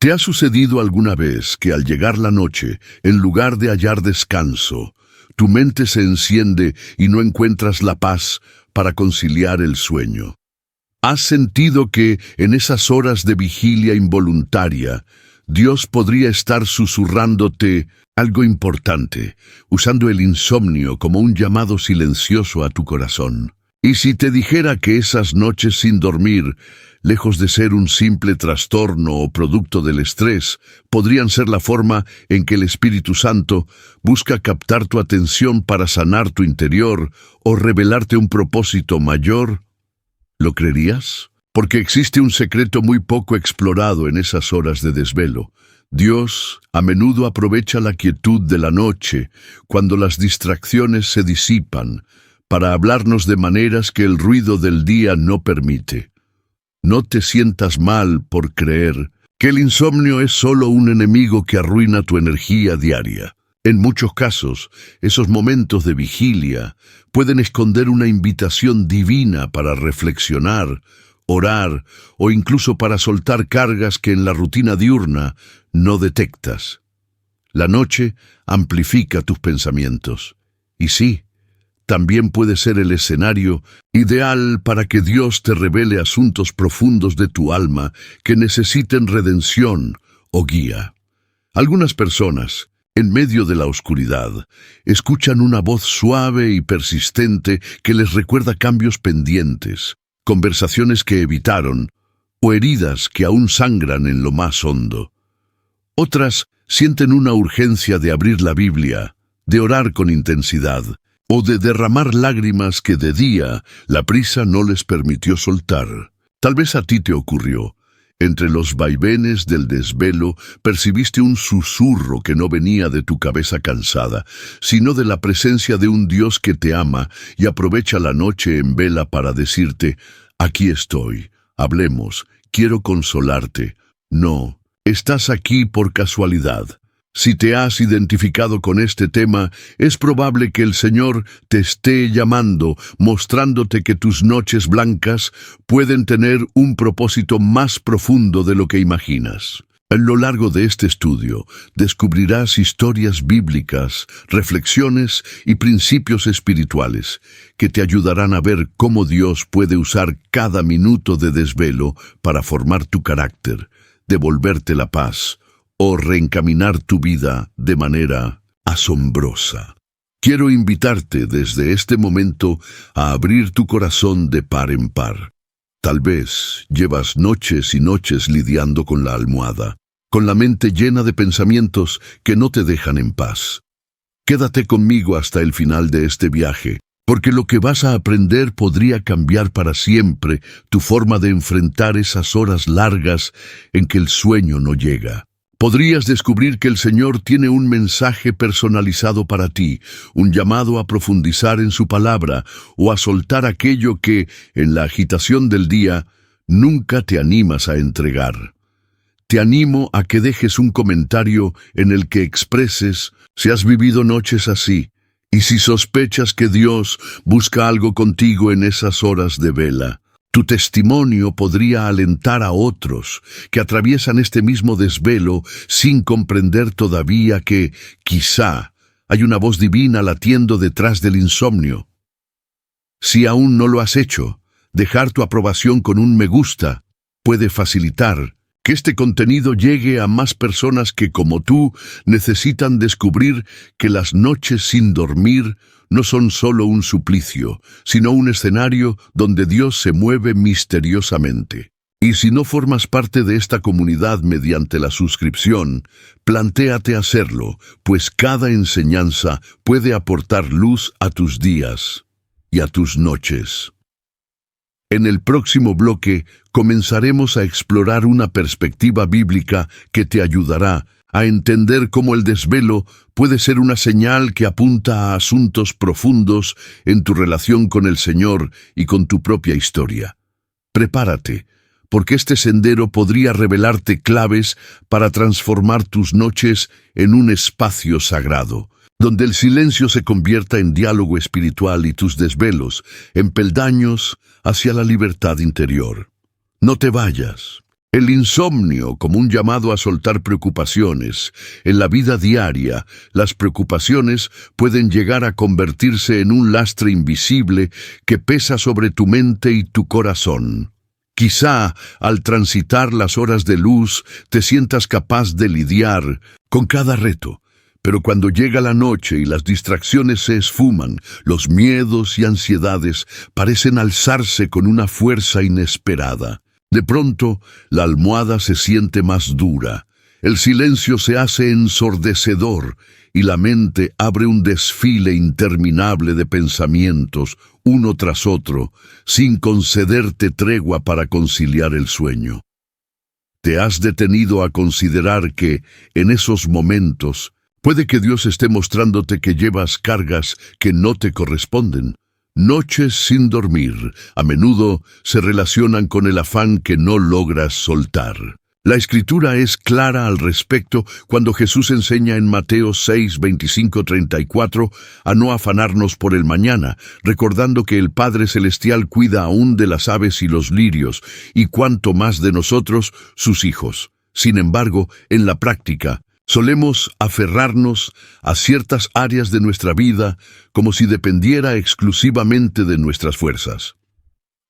¿Te ha sucedido alguna vez que al llegar la noche, en lugar de hallar descanso, tu mente se enciende y no encuentras la paz para conciliar el sueño? ¿Has sentido que en esas horas de vigilia involuntaria, Dios podría estar susurrándote algo importante, usando el insomnio como un llamado silencioso a tu corazón? Y si te dijera que esas noches sin dormir, lejos de ser un simple trastorno o producto del estrés, podrían ser la forma en que el Espíritu Santo busca captar tu atención para sanar tu interior o revelarte un propósito mayor? ¿Lo creerías? Porque existe un secreto muy poco explorado en esas horas de desvelo. Dios a menudo aprovecha la quietud de la noche, cuando las distracciones se disipan, para hablarnos de maneras que el ruido del día no permite. No te sientas mal por creer que el insomnio es solo un enemigo que arruina tu energía diaria. En muchos casos, esos momentos de vigilia pueden esconder una invitación divina para reflexionar, orar o incluso para soltar cargas que en la rutina diurna no detectas. La noche amplifica tus pensamientos. Y sí, también puede ser el escenario ideal para que Dios te revele asuntos profundos de tu alma que necesiten redención o guía. Algunas personas, en medio de la oscuridad, escuchan una voz suave y persistente que les recuerda cambios pendientes, conversaciones que evitaron o heridas que aún sangran en lo más hondo. Otras sienten una urgencia de abrir la Biblia, de orar con intensidad, o de derramar lágrimas que de día la prisa no les permitió soltar. Tal vez a ti te ocurrió. Entre los vaivenes del desvelo percibiste un susurro que no venía de tu cabeza cansada, sino de la presencia de un Dios que te ama y aprovecha la noche en vela para decirte: aquí estoy, hablemos, quiero consolarte. No, estás aquí por casualidad. Si te has identificado con este tema, es probable que el Señor te esté llamando, mostrándote que tus noches blancas pueden tener un propósito más profundo de lo que imaginas. A lo largo de este estudio, descubrirás historias bíblicas, reflexiones y principios espirituales que te ayudarán a ver cómo Dios puede usar cada minuto de desvelo para formar tu carácter, devolverte la paz o reencaminar tu vida de manera asombrosa. Quiero invitarte desde este momento a abrir tu corazón de par en par. Tal vez llevas noches y noches lidiando con la almohada, con la mente llena de pensamientos que no te dejan en paz. Quédate conmigo hasta el final de este viaje, porque lo que vas a aprender podría cambiar para siempre tu forma de enfrentar esas horas largas en que el sueño no llega. Podrías descubrir que el Señor tiene un mensaje personalizado para ti, un llamado a profundizar en su palabra o a soltar aquello que, en la agitación del día, nunca te animas a entregar. Te animo a que dejes un comentario en el que expreses si has vivido noches así y si sospechas que Dios busca algo contigo en esas horas de vela. Tu testimonio podría alentar a otros que atraviesan este mismo desvelo sin comprender todavía que, quizá, hay una voz divina latiendo detrás del insomnio. Si aún no lo has hecho, dejar tu aprobación con un me gusta puede facilitar que este contenido llegue a más personas que, como tú, necesitan descubrir que las noches sin dormir no son solo un suplicio, sino un escenario donde Dios se mueve misteriosamente. Y si no formas parte de esta comunidad mediante la suscripción, plantéate hacerlo, pues cada enseñanza puede aportar luz a tus días y a tus noches. En el próximo bloque comenzaremos a explorar una perspectiva bíblica que te ayudará a entender cómo el desvelo puede ser una señal que apunta a asuntos profundos en tu relación con el Señor y con tu propia historia. Prepárate, porque este sendero podría revelarte claves para transformar tus noches en un espacio sagrado, donde el silencio se convierta en diálogo espiritual y tus desvelos en peldaños hacia la libertad interior. No te vayas. El insomnio como un llamado a soltar preocupaciones. En la vida diaria, las preocupaciones pueden llegar a convertirse en un lastre invisible que pesa sobre tu mente y tu corazón. Quizá, al transitar las horas de luz, te sientas capaz de lidiar con cada reto. Pero cuando llega la noche y las distracciones se esfuman, los miedos y ansiedades parecen alzarse con una fuerza inesperada. De pronto, la almohada se siente más dura, el silencio se hace ensordecedor y la mente abre un desfile interminable de pensamientos, uno tras otro, sin concederte tregua para conciliar el sueño. ¿Te has detenido a considerar que, en esos momentos, puede que Dios esté mostrándote que llevas cargas que no te corresponden? Noches sin dormir a menudo se relacionan con el afán que no logras soltar. La Escritura es clara al respecto cuando Jesús enseña en Mateo 6, 25-34 a no afanarnos por el mañana, recordando que el Padre Celestial cuida aún de las aves y los lirios, y cuanto más de nosotros, sus hijos. Sin embargo, en la práctica, solemos aferrarnos a ciertas áreas de nuestra vida como si dependiera exclusivamente de nuestras fuerzas.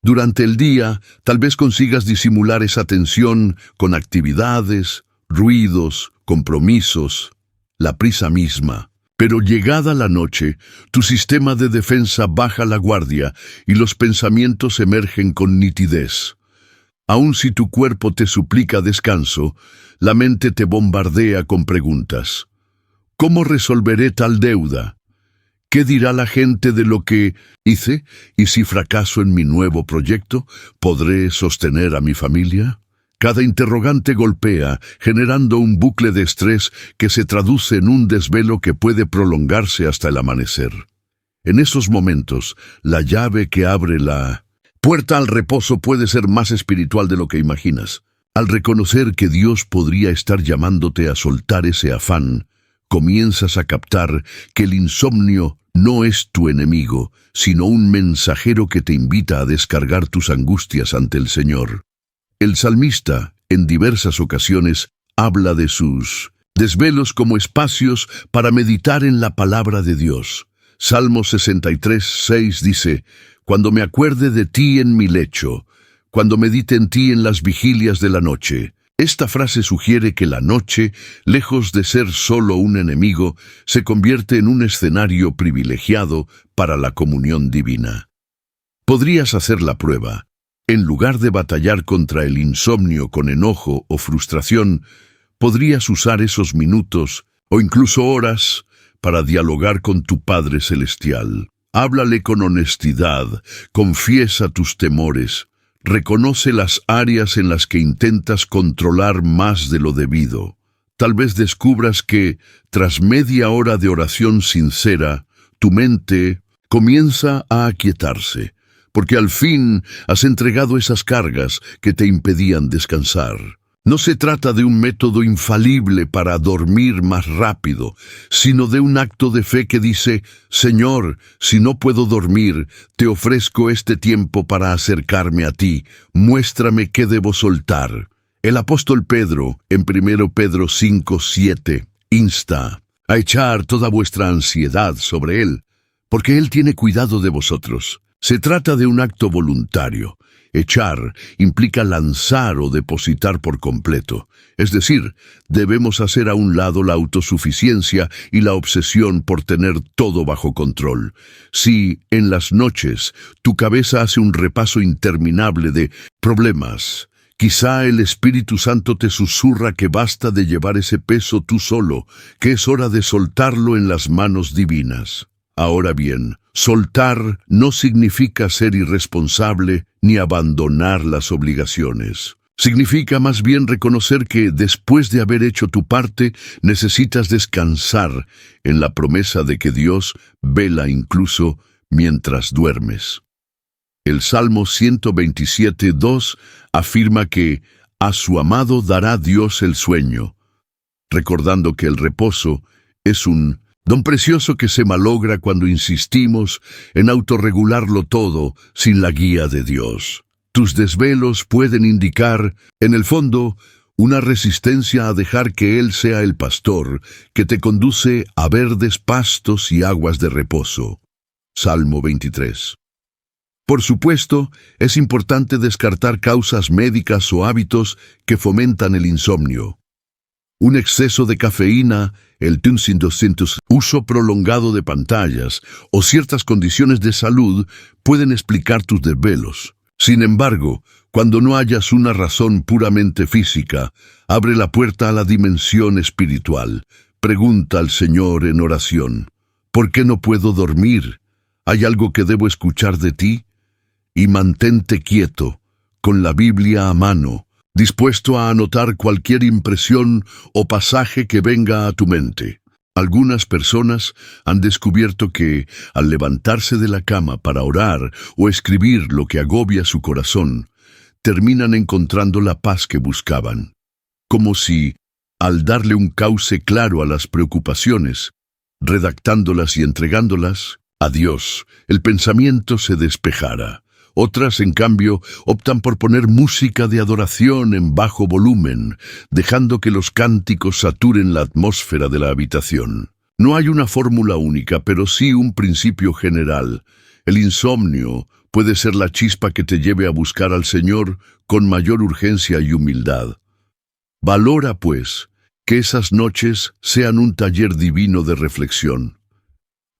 Durante el día, tal vez consigas disimular esa tensión con actividades, ruidos, compromisos, la prisa misma. Pero llegada la noche, tu sistema de defensa baja la guardia y los pensamientos emergen con nitidez. Aun si tu cuerpo te suplica descanso, la mente te bombardea con preguntas. ¿Cómo resolveré tal deuda? ¿Qué dirá la gente de lo que hice? ¿Y si fracaso en mi nuevo proyecto, podré sostener a mi familia? Cada interrogante golpea, generando un bucle de estrés que se traduce en un desvelo que puede prolongarse hasta el amanecer. En esos momentos, la llave que abre la puerta al reposo puede ser más espiritual de lo que imaginas. Al reconocer que Dios podría estar llamándote a soltar ese afán, comienzas a captar que el insomnio no es tu enemigo, sino un mensajero que te invita a descargar tus angustias ante el Señor. El salmista, en diversas ocasiones, habla de sus desvelos como espacios para meditar en la palabra de Dios. Salmo 63, 6 dice: «Cuando me acuerde de ti en mi lecho, cuando medite en ti en las vigilias de la noche». Esta frase sugiere que la noche, lejos de ser solo un enemigo, se convierte en un escenario privilegiado para la comunión divina. Podrías hacer la prueba. En lugar de batallar contra el insomnio con enojo o frustración, podrías usar esos minutos, o incluso horas, para dialogar con tu Padre Celestial. Háblale con honestidad, confiesa tus temores, reconoce las áreas en las que intentas controlar más de lo debido. Tal vez descubras que, tras media hora de oración sincera, tu mente comienza a aquietarse, porque al fin has entregado esas cargas que te impedían descansar. No se trata de un método infalible para dormir más rápido, sino de un acto de fe que dice: «Señor, si no puedo dormir, te ofrezco este tiempo para acercarme a ti, muéstrame qué debo soltar». El apóstol Pedro, en 1 Pedro 5, 7, insta a echar toda vuestra ansiedad sobre Él, porque Él tiene cuidado de vosotros. Se trata de un acto voluntario. Echar implica lanzar o depositar por completo. Es decir, debemos hacer a un lado la autosuficiencia y la obsesión por tener todo bajo control. Si, en las noches, tu cabeza hace un repaso interminable de problemas, quizá el Espíritu Santo te susurra que basta de llevar ese peso tú solo, que es hora de soltarlo en las manos divinas. Ahora bien, soltar no significa ser irresponsable ni abandonar las obligaciones. Significa más bien reconocer que, después de haber hecho tu parte, necesitas descansar en la promesa de que Dios vela incluso mientras duermes. El Salmo 127, 2 afirma que a su amado dará Dios el sueño, recordando que el reposo es un don precioso que se malogra cuando insistimos en autorregularlo todo sin la guía de Dios. Tus desvelos pueden indicar, en el fondo, una resistencia a dejar que Él sea el pastor que te conduce a verdes pastos y aguas de reposo. Salmo 23. Por supuesto, es importante descartar causas médicas o hábitos que fomentan el insomnio. Un exceso de cafeína, el Tunsin 200, uso prolongado de pantallas o ciertas condiciones de salud pueden explicar tus desvelos. Sin embargo, cuando no hayas una razón puramente física, abre la puerta a la dimensión espiritual. Pregunta al Señor en oración: ¿por qué no puedo dormir? ¿Hay algo que debo escuchar de ti? Y mantente quieto, con la Biblia a mano, dispuesto a anotar cualquier impresión o pasaje que venga a tu mente. Algunas personas han descubierto que, al levantarse de la cama para orar o escribir lo que agobia su corazón, terminan encontrando la paz que buscaban. Como si, al darle un cauce claro a las preocupaciones, redactándolas y entregándolas a Dios, el pensamiento se despejara. Otras, en cambio, optan por poner música de adoración en bajo volumen, dejando que los cánticos saturen la atmósfera de la habitación. No hay una fórmula única, pero sí un principio general. El insomnio puede ser la chispa que te lleve a buscar al Señor con mayor urgencia y humildad. Valora, pues, que esas noches sean un taller divino de reflexión.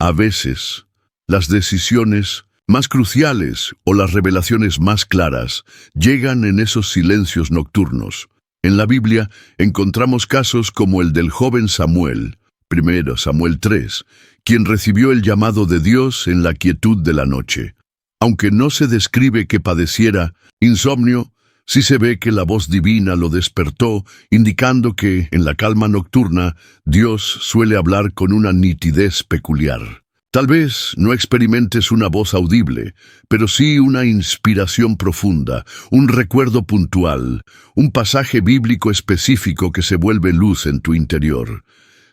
A veces, las decisiones más cruciales o las revelaciones más claras llegan en esos silencios nocturnos. En la Biblia encontramos casos como el del joven Samuel, 1 Samuel 3, quien recibió el llamado de Dios en la quietud de la noche. Aunque no se describe que padeciera insomnio, sí se ve que la voz divina lo despertó, indicando que, en la calma nocturna, Dios suele hablar con una nitidez peculiar. Tal vez no experimentes una voz audible, pero sí una inspiración profunda, un recuerdo puntual, un pasaje bíblico específico que se vuelve luz en tu interior.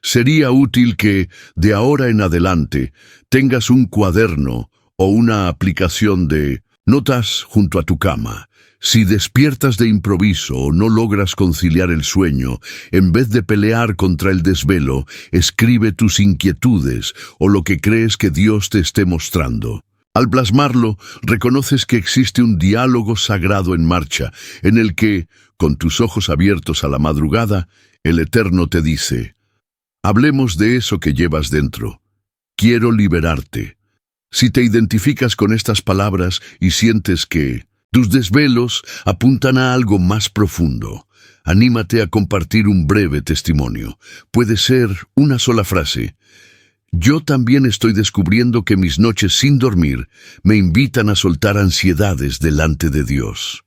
Sería útil que, de ahora en adelante, tengas un cuaderno o una aplicación de notas junto a tu cama. Si despiertas de improviso o no logras conciliar el sueño, en vez de pelear contra el desvelo, escribe tus inquietudes o lo que crees que Dios te esté mostrando. Al plasmarlo, reconoces que existe un diálogo sagrado en marcha, en el que, con tus ojos abiertos a la madrugada, el Eterno te dice: hablemos de eso que llevas dentro. Quiero liberarte. Si te identificas con estas palabras y sientes que tus desvelos apuntan a algo más profundo, anímate a compartir un breve testimonio. Puede ser una sola frase: yo también estoy descubriendo que mis noches sin dormir me invitan a soltar ansiedades delante de Dios.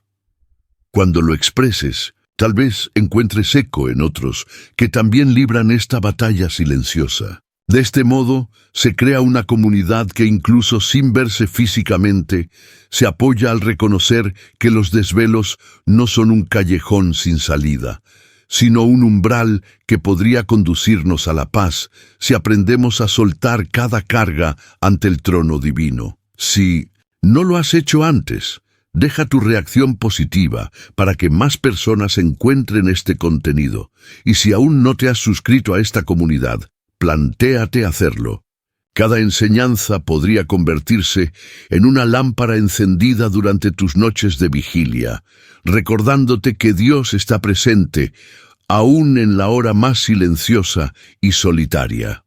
Cuando lo expreses, tal vez encuentres eco en otros que también libran esta batalla silenciosa. De este modo, se crea una comunidad que, incluso sin verse físicamente, se apoya al reconocer que los desvelos no son un callejón sin salida, sino un umbral que podría conducirnos a la paz si aprendemos a soltar cada carga ante el trono divino. Si no lo has hecho antes, deja tu reacción positiva para que más personas encuentren este contenido. Y si aún no te has suscrito a esta comunidad, plantéate hacerlo. Cada enseñanza podría convertirse en una lámpara encendida durante tus noches de vigilia, recordándote que Dios está presente, aún en la hora más silenciosa y solitaria.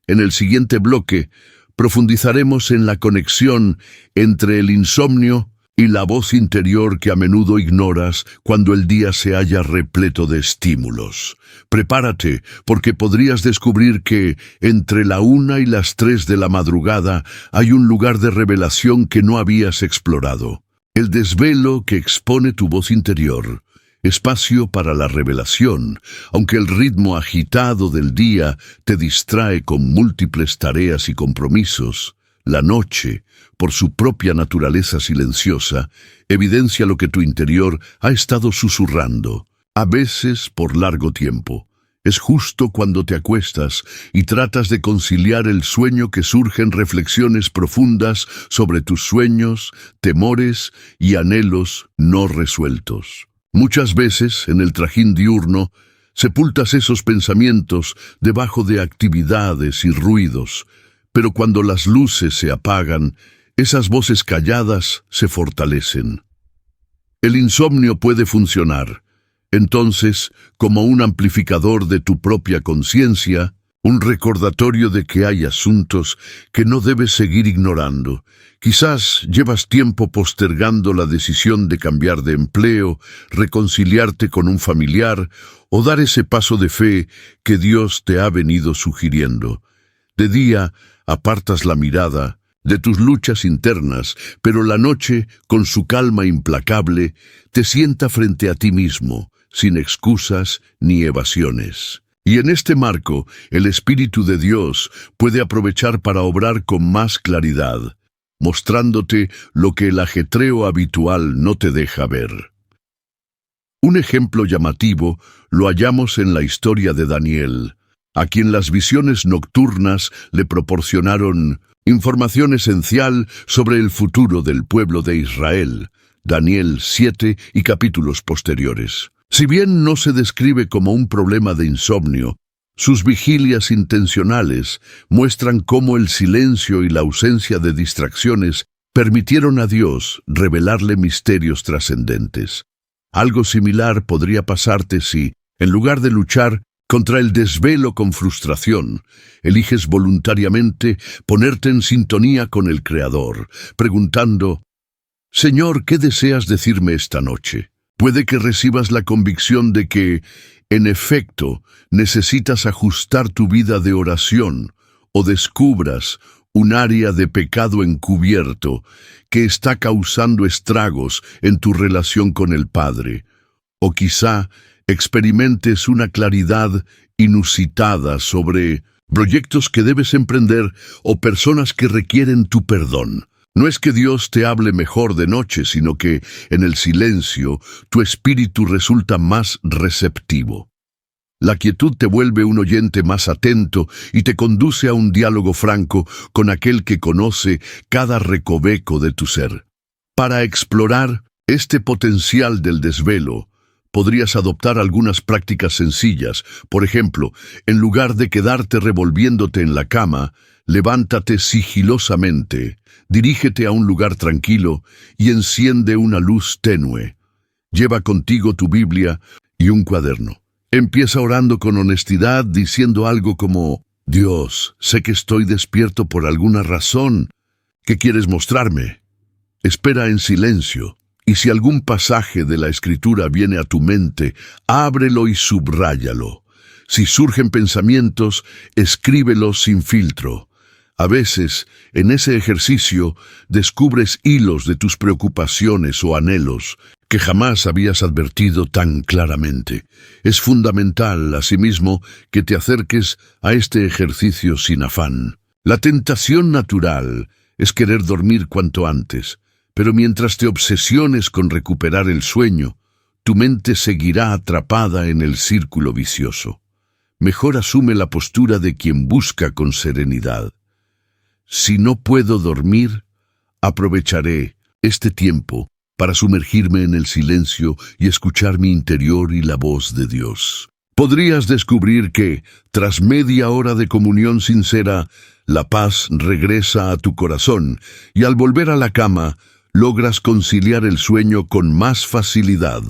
En el siguiente bloque, profundizaremos en la conexión entre el insomnio y la voz interior que a menudo ignoras cuando el día se halla repleto de estímulos. Prepárate, porque podrías descubrir que, entre la 1 y las 3 de la madrugada, hay un lugar de revelación que no habías explorado. El desvelo que expone tu voz interior. Espacio para la revelación, aunque el ritmo agitado del día te distrae con múltiples tareas y compromisos. La noche, por su propia naturaleza silenciosa, evidencia lo que tu interior ha estado susurrando, a veces por largo tiempo. Es justo cuando te acuestas y tratas de conciliar el sueño que surgen reflexiones profundas sobre tus sueños, temores y anhelos no resueltos. Muchas veces, en el trajín diurno, sepultas esos pensamientos debajo de actividades y ruidos, pero cuando las luces se apagan, esas voces calladas se fortalecen. El insomnio puede funcionar, entonces, como un amplificador de tu propia conciencia, un recordatorio de que hay asuntos que no debes seguir ignorando. Quizás llevas tiempo postergando la decisión de cambiar de empleo, reconciliarte con un familiar o dar ese paso de fe que Dios te ha venido sugiriendo. De día, apartas la mirada de tus luchas internas, pero la noche, con su calma implacable, te sienta frente a ti mismo, sin excusas ni evasiones. Y en este marco, el Espíritu de Dios puede aprovechar para obrar con más claridad, mostrándote lo que el ajetreo habitual no te deja ver. Un ejemplo llamativo lo hallamos en la historia de Daniel, a quien las visiones nocturnas le proporcionaron información esencial sobre el futuro del pueblo de Israel, Daniel 7 y capítulos posteriores. Si bien no se describe como un problema de insomnio, sus vigilias intencionales muestran cómo el silencio y la ausencia de distracciones permitieron a Dios revelarle misterios trascendentes. Algo similar podría pasarte si, en lugar de luchar contra el desvelo con frustración, eliges voluntariamente ponerte en sintonía con el Creador, preguntando: Señor, ¿qué deseas decirme esta noche? Puede que recibas la convicción de que, en efecto, necesitas ajustar tu vida de oración o descubras un área de pecado encubierto que está causando estragos en tu relación con el Padre. O quizá experimentes una claridad inusitada sobre proyectos que debes emprender o personas que requieren tu perdón. No es que Dios te hable mejor de noche, sino que, en el silencio, tu espíritu resulta más receptivo. La quietud te vuelve un oyente más atento y te conduce a un diálogo franco con aquel que conoce cada recoveco de tu ser. Para explorar este potencial del desvelo, podrías adoptar algunas prácticas sencillas. Por ejemplo, en lugar de quedarte revolviéndote en la cama, levántate sigilosamente, dirígete a un lugar tranquilo y enciende una luz tenue. Lleva contigo tu Biblia y un cuaderno. Empieza orando con honestidad, diciendo algo como: Dios, sé que estoy despierto por alguna razón. ¿Qué quieres mostrarme? Espera en silencio, y si algún pasaje de la Escritura viene a tu mente, ábrelo y subráyalo. Si surgen pensamientos, escríbelos sin filtro. A veces, en ese ejercicio, descubres hilos de tus preocupaciones o anhelos que jamás habías advertido tan claramente. Es fundamental, asimismo, que te acerques a este ejercicio sin afán. La tentación natural es querer dormir cuanto antes, pero mientras te obsesiones con recuperar el sueño, tu mente seguirá atrapada en el círculo vicioso. Mejor asume la postura de quien busca con serenidad. Si no puedo dormir, aprovecharé este tiempo para sumergirme en el silencio y escuchar mi interior y la voz de Dios. Podrías descubrir que, tras media hora de comunión sincera, la paz regresa a tu corazón y al volver a la cama, logras conciliar el sueño con más facilidad.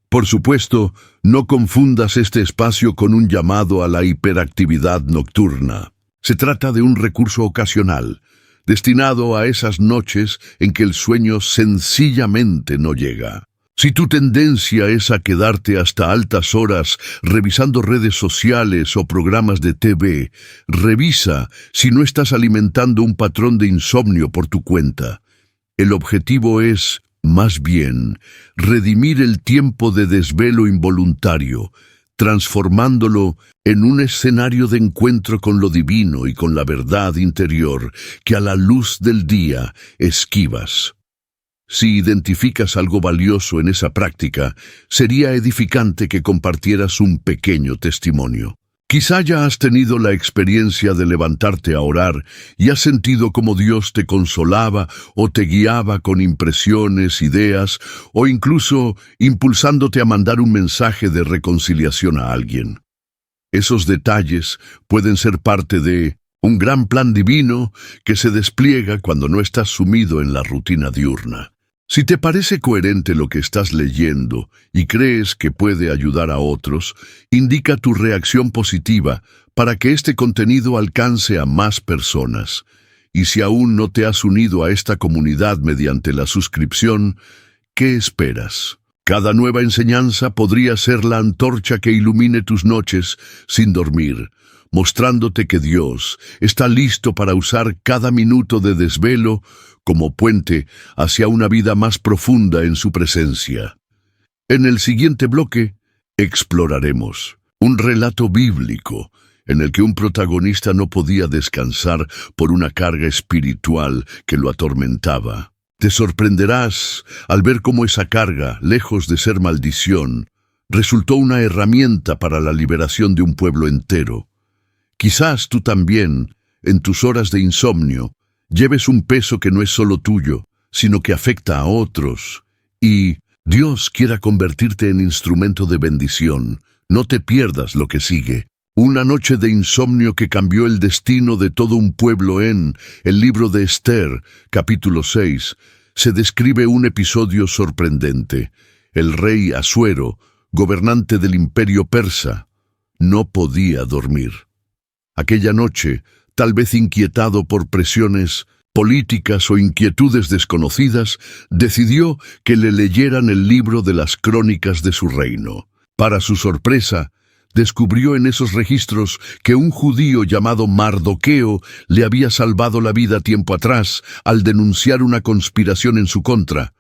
Por supuesto, no confundas este espacio con un llamado a la hiperactividad nocturna. Se trata de un recurso ocasional, destinado a esas noches en que el sueño sencillamente no llega. Si tu tendencia es a quedarte hasta altas horas revisando redes sociales o programas de TV, revisa si no estás alimentando un patrón de insomnio por tu cuenta. El objetivo es, más bien, redimir el tiempo de desvelo involuntario, transformándolo en un escenario de encuentro con lo divino y con la verdad interior que a la luz del día esquivas. Si identificas algo valioso en esa práctica, sería edificante que compartieras un pequeño testimonio. Quizá ya has tenido la experiencia de levantarte a orar y has sentido cómo Dios te consolaba o te guiaba con impresiones, ideas o incluso impulsándote a mandar un mensaje de reconciliación a alguien. Esos detalles pueden ser parte de un gran plan divino que se despliega cuando no estás sumido en la rutina diurna. Si te parece coherente lo que estás leyendo y crees que puede ayudar a otros, indica tu reacción positiva para que este contenido alcance a más personas. Y si aún no te has unido a esta comunidad mediante la suscripción, ¿qué esperas? Cada nueva enseñanza podría ser la antorcha que ilumine tus noches sin dormir, mostrándote que Dios está listo para usar cada minuto de desvelo como puente hacia una vida más profunda en su presencia. En el siguiente bloque, exploraremos un relato bíblico en el que un protagonista no podía descansar por una carga espiritual que lo atormentaba. Te sorprenderás al ver cómo esa carga, lejos de ser maldición, resultó una herramienta para la liberación de un pueblo entero. Quizás tú también, en tus horas de insomnio, lleves un peso que no es solo tuyo, sino que afecta a otros. Y Dios quiera convertirte en instrumento de bendición. No te pierdas lo que sigue. Una noche de insomnio que cambió el destino de todo un pueblo. En el libro de Esther, capítulo 6, se describe un episodio sorprendente. El rey Asuero, gobernante del imperio persa, no podía dormir. Aquella noche, tal vez inquietado por presiones políticas o inquietudes desconocidas, decidió que le leyeran el libro de las crónicas de su reino. Para su sorpresa, descubrió en esos registros que un judío llamado Mardoqueo le había salvado la vida tiempo atrás al denunciar una conspiración en su contra.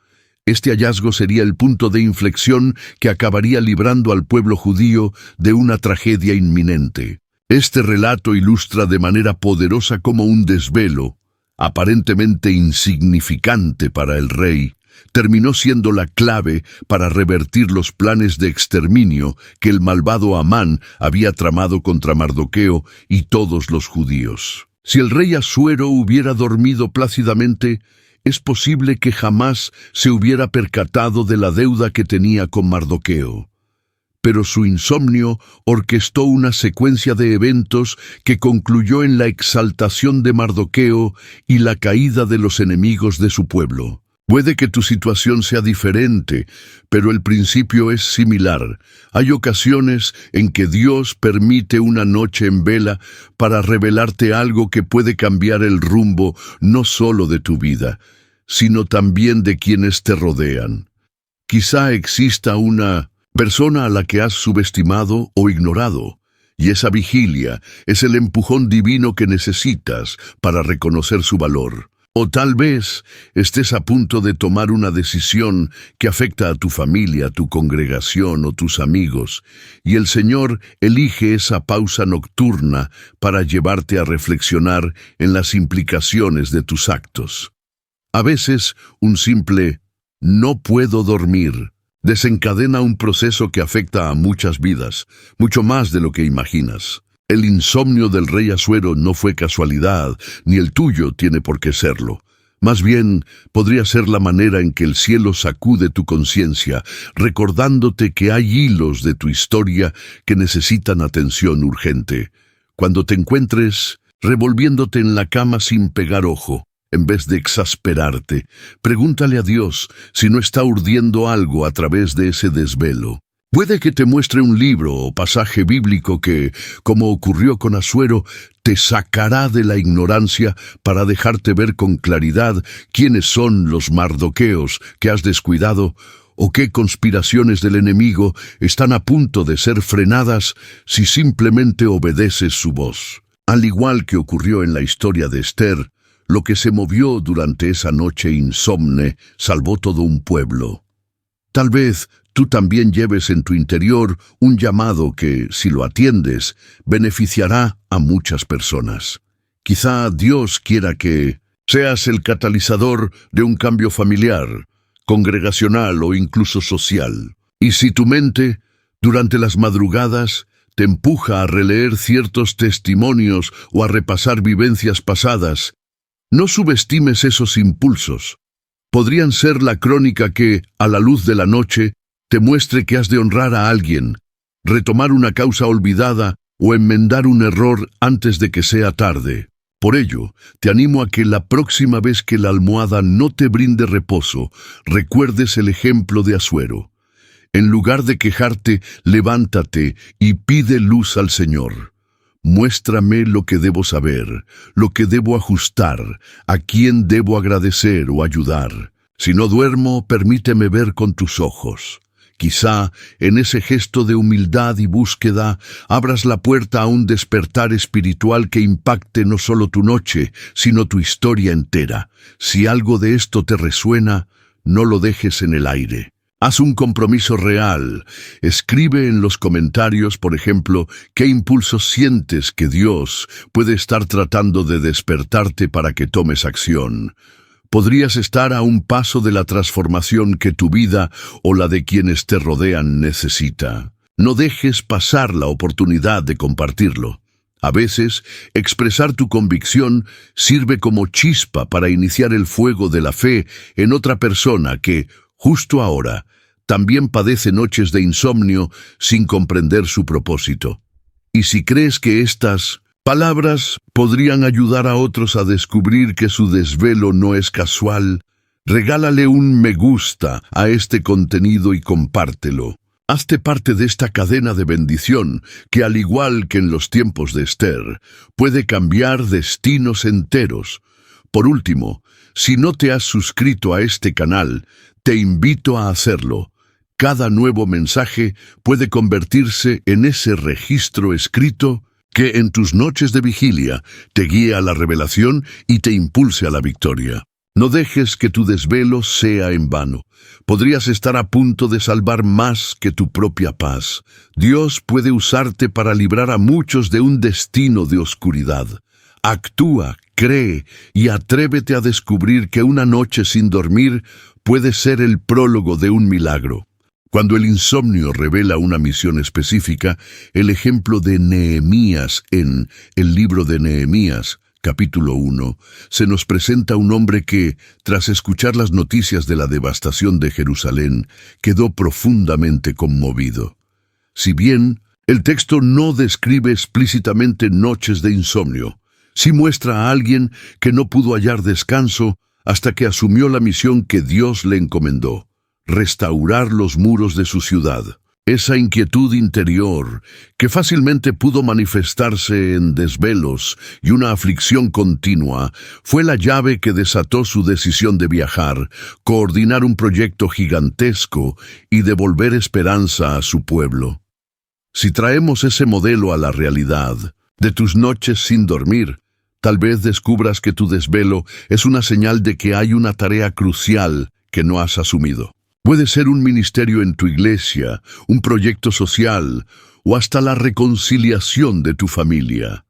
Este hallazgo sería el punto de inflexión que acabaría librando al pueblo judío de una tragedia inminente. Este relato ilustra de manera poderosa cómo un desvelo, aparentemente insignificante para el rey, terminó siendo la clave para revertir los planes de exterminio que el malvado Amán había tramado contra Mardoqueo y todos los judíos. Si el rey Asuero hubiera dormido plácidamente, es posible que jamás se hubiera percatado de la deuda que tenía con Mardoqueo. Pero su insomnio orquestó una secuencia de eventos que concluyó en la exaltación de Mardoqueo y la caída de los enemigos de su pueblo. Puede que tu situación sea diferente, pero el principio es similar. Hay ocasiones en que Dios permite una noche en vela para revelarte algo que puede cambiar el rumbo no solo de tu vida, sino también de quienes te rodean. Quizá exista una persona a la que has subestimado o ignorado, y esa vigilia es el empujón divino que necesitas para reconocer su valor. O tal vez estés a punto de tomar una decisión que afecta a tu familia, tu congregación o tus amigos, y el Señor elige esa pausa nocturna para llevarte a reflexionar en las implicaciones de tus actos. A veces, un simple «no puedo dormir» desencadena un proceso que afecta a muchas vidas, mucho más de lo que imaginas. El insomnio del rey Asuero no fue casualidad, ni el tuyo tiene por qué serlo. Más bien, podría ser la manera en que el cielo sacude tu conciencia, recordándote que hay hilos de tu historia que necesitan atención urgente. Cuando te encuentres revolviéndote en la cama sin pegar ojo, en vez de exasperarte, pregúntale a Dios si no está urdiendo algo a través de ese desvelo. Puede que te muestre un libro o pasaje bíblico que, como ocurrió con Asuero, te sacará de la ignorancia para dejarte ver con claridad quiénes son los Mardoqueos que has descuidado o qué conspiraciones del enemigo están a punto de ser frenadas si simplemente obedeces su voz. Al igual que ocurrió en la historia de Esther, lo que se movió durante esa noche insomne salvó todo un pueblo. Tal vez tú también lleves en tu interior un llamado que, si lo atiendes, beneficiará a muchas personas. Quizá Dios quiera que seas el catalizador de un cambio familiar, congregacional o incluso social. Y si tu mente, durante las madrugadas, te empuja a releer ciertos testimonios o a repasar vivencias pasadas, no subestimes esos impulsos. Podrían ser la crónica que, a la luz de la noche, te muestre que has de honrar a alguien, retomar una causa olvidada o enmendar un error antes de que sea tarde. Por ello, te animo a que la próxima vez que la almohada no te brinde reposo, recuerdes el ejemplo de Asuero. En lugar de quejarte, levántate y pide luz al Señor. Muéstrame lo que debo saber, lo que debo ajustar, a quién debo agradecer o ayudar. Si no duermo, permíteme ver con tus ojos. Quizá, en ese gesto de humildad y búsqueda, abras la puerta a un despertar espiritual que impacte no solo tu noche, sino tu historia entera. Si algo de esto te resuena, no lo dejes en el aire. Haz un compromiso real. Escribe en los comentarios, por ejemplo, qué impulsos sientes que Dios puede estar tratando de despertarte para que tomes acción. Podrías estar a un paso de la transformación que tu vida o la de quienes te rodean necesita. No dejes pasar la oportunidad de compartirlo. A veces, expresar tu convicción sirve como chispa para iniciar el fuego de la fe en otra persona que, justo ahora, también padece noches de insomnio sin comprender su propósito. Y si crees que estas palabras podrían ayudar a otros a descubrir que su desvelo no es casual, regálale un me gusta a este contenido y compártelo. Hazte parte de esta cadena de bendición que, al igual que en los tiempos de Esther, puede cambiar destinos enteros. Por último, si no te has suscrito a este canal, te invito a hacerlo. Cada nuevo mensaje puede convertirse en ese registro escrito que en tus noches de vigilia te guíe a la revelación y te impulse a la victoria. No dejes que tu desvelo sea en vano. Podrías estar a punto de salvar más que tu propia paz. Dios puede usarte para librar a muchos de un destino de oscuridad. Actúa, cree y atrévete a descubrir que una noche sin dormir puede ser el prólogo de un milagro. Cuando el insomnio revela una misión específica, el ejemplo de Nehemías en el libro de Nehemías, capítulo 1, se nos presenta un hombre que, tras escuchar las noticias de la devastación de Jerusalén, quedó profundamente conmovido. Si bien el texto no describe explícitamente noches de insomnio, sí muestra a alguien que no pudo hallar descanso hasta que asumió la misión que Dios le encomendó: restaurar los muros de su ciudad. Esa inquietud interior, que fácilmente pudo manifestarse en desvelos y una aflicción continua, fue la llave que desató su decisión de viajar, coordinar un proyecto gigantesco y devolver esperanza a su pueblo. Si traemos ese modelo a la realidad de tus noches sin dormir, tal vez descubras que tu desvelo es una señal de que hay una tarea crucial que no has asumido. Puede ser un ministerio en tu iglesia, un proyecto social o hasta la reconciliación de tu familia.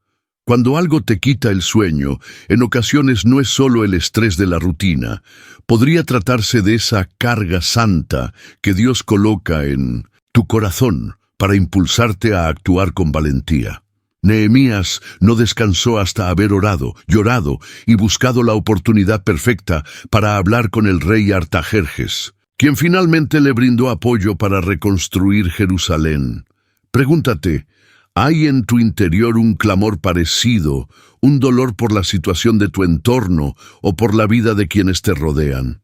Cuando algo te quita el sueño, en ocasiones no es solo el estrés de la rutina. Podría tratarse de esa carga santa que Dios coloca en tu corazón para impulsarte a actuar con valentía. Nehemías no descansó hasta haber orado, llorado y buscado la oportunidad perfecta para hablar con el rey Artajerjes, quien finalmente le brindó apoyo para reconstruir Jerusalén. Pregúntate, ¿hay en tu interior un clamor parecido, un dolor por la situación de tu entorno o por la vida de quienes te rodean?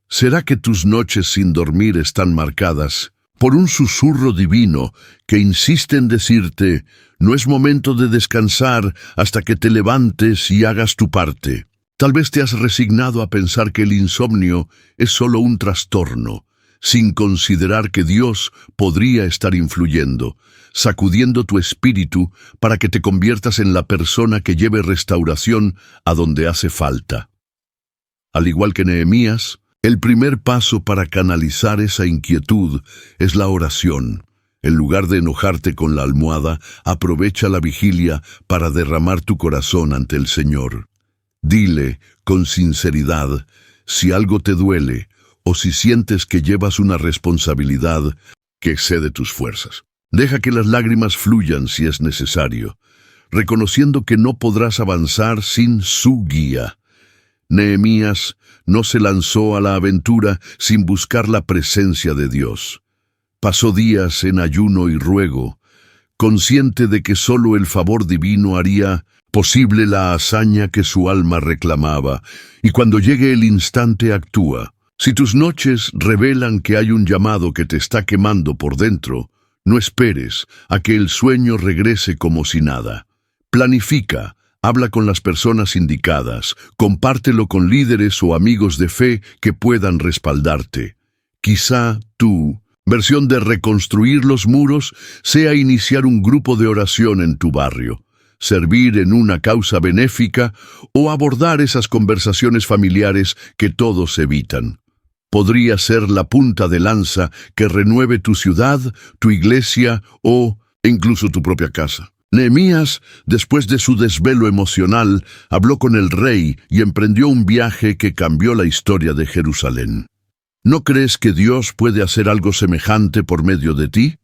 ¿Será que tus noches sin dormir están marcadas por un susurro divino que insiste en decirte: no es momento de descansar hasta que te levantes y hagas tu parte? Tal vez te has resignado a pensar que el insomnio es solo un trastorno, sin considerar que Dios podría estar influyendo, sacudiendo tu espíritu para que te conviertas en la persona que lleve restauración a donde hace falta. Al igual que Nehemías, el primer paso para canalizar esa inquietud es la oración. En lugar de enojarte con la almohada, aprovecha la vigilia para derramar tu corazón ante el Señor. Dile, con sinceridad, si algo te duele o si sientes que llevas una responsabilidad que excede tus fuerzas. Deja que las lágrimas fluyan si es necesario, reconociendo que no podrás avanzar sin su guía. Nehemías no se lanzó a la aventura sin buscar la presencia de Dios. Pasó días en ayuno y ruego, consciente de que solo el favor divino haría posible la hazaña que su alma reclamaba, y cuando llegue el instante actúa. Si tus noches revelan que hay un llamado que te está quemando por dentro, no esperes a que el sueño regrese como si nada. Planifica, habla con las personas indicadas, compártelo con líderes o amigos de fe que puedan respaldarte. Quizá tu versión de reconstruir los muros sea iniciar un grupo de oración en tu barrio, servir en una causa benéfica o abordar esas conversaciones familiares que todos evitan. Podría ser la punta de lanza que renueve tu ciudad, tu iglesia o incluso tu propia casa. Nehemías, después de su desvelo emocional, habló con el rey y emprendió un viaje que cambió la historia de Jerusalén. ¿No crees que Dios puede hacer algo semejante por medio de ti?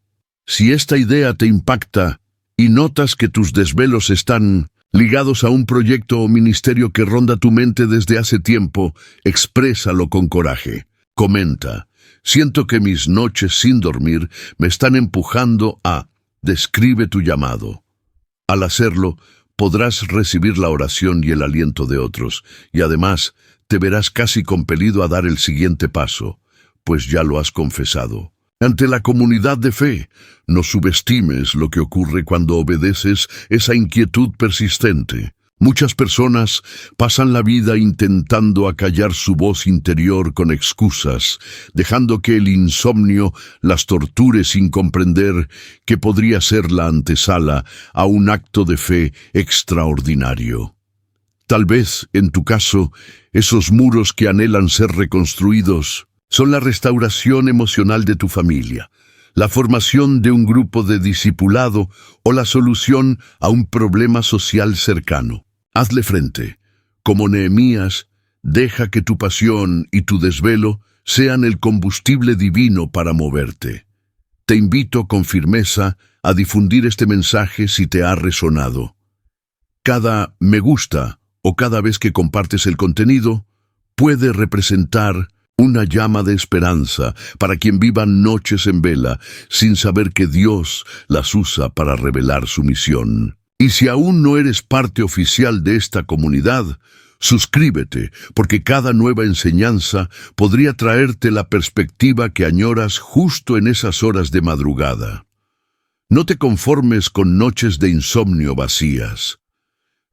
Si esta idea te impacta y notas que tus desvelos están ligados a un proyecto o ministerio que ronda tu mente desde hace tiempo, exprésalo con coraje. Comenta: siento que mis noches sin dormir me están empujando a... Describe tu llamado. Al hacerlo, podrás recibir la oración y el aliento de otros, y además te verás casi compelido a dar el siguiente paso, pues ya lo has confesado. Ante la comunidad de fe, no subestimes lo que ocurre cuando obedeces esa inquietud persistente. Muchas personas pasan la vida intentando acallar su voz interior con excusas, dejando que el insomnio las torture sin comprender que podría ser la antesala a un acto de fe extraordinario. Tal vez, en tu caso, esos muros que anhelan ser reconstruidos son la restauración emocional de tu familia, la formación de un grupo de discipulado o la solución a un problema social cercano. Hazle frente. Como Nehemías, deja que tu pasión y tu desvelo sean el combustible divino para moverte. Te invito con firmeza a difundir este mensaje si te ha resonado. Cada me gusta o cada vez que compartes el contenido puede representar una llama de esperanza para quien viva noches en vela sin saber que Dios las usa para revelar su misión. Y si aún no eres parte oficial de esta comunidad, suscríbete, porque cada nueva enseñanza podría traerte la perspectiva que añoras justo en esas horas de madrugada. No te conformes con noches de insomnio vacías.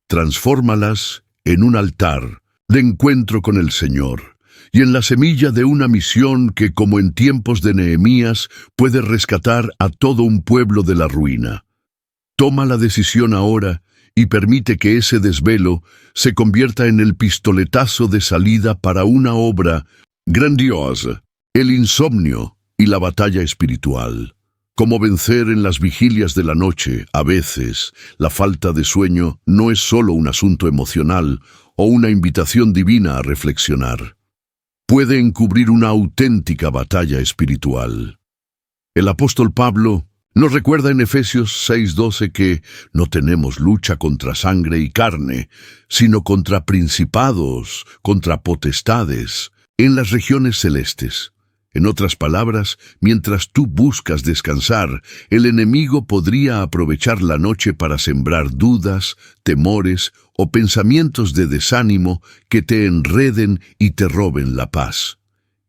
Transfórmalas en un altar de encuentro con el Señor y en la semilla de una misión que, como en tiempos de Nehemías, puede rescatar a todo un pueblo de la ruina. Toma la decisión ahora y permite que ese desvelo se convierta en el pistoletazo de salida para una obra grandiosa: el insomnio y la batalla espiritual. Como vencer en las vigilias de la noche. A veces, la falta de sueño no es solo un asunto emocional o una invitación divina a reflexionar. Puede encubrir una auténtica batalla espiritual. El apóstol Pablo nos recuerda en Efesios 6:12 que no tenemos lucha contra sangre y carne, sino contra principados, contra potestades, en las regiones celestes. En otras palabras, mientras tú buscas descansar, el enemigo podría aprovechar la noche para sembrar dudas, temores o pensamientos de desánimo que te enreden y te roben la paz.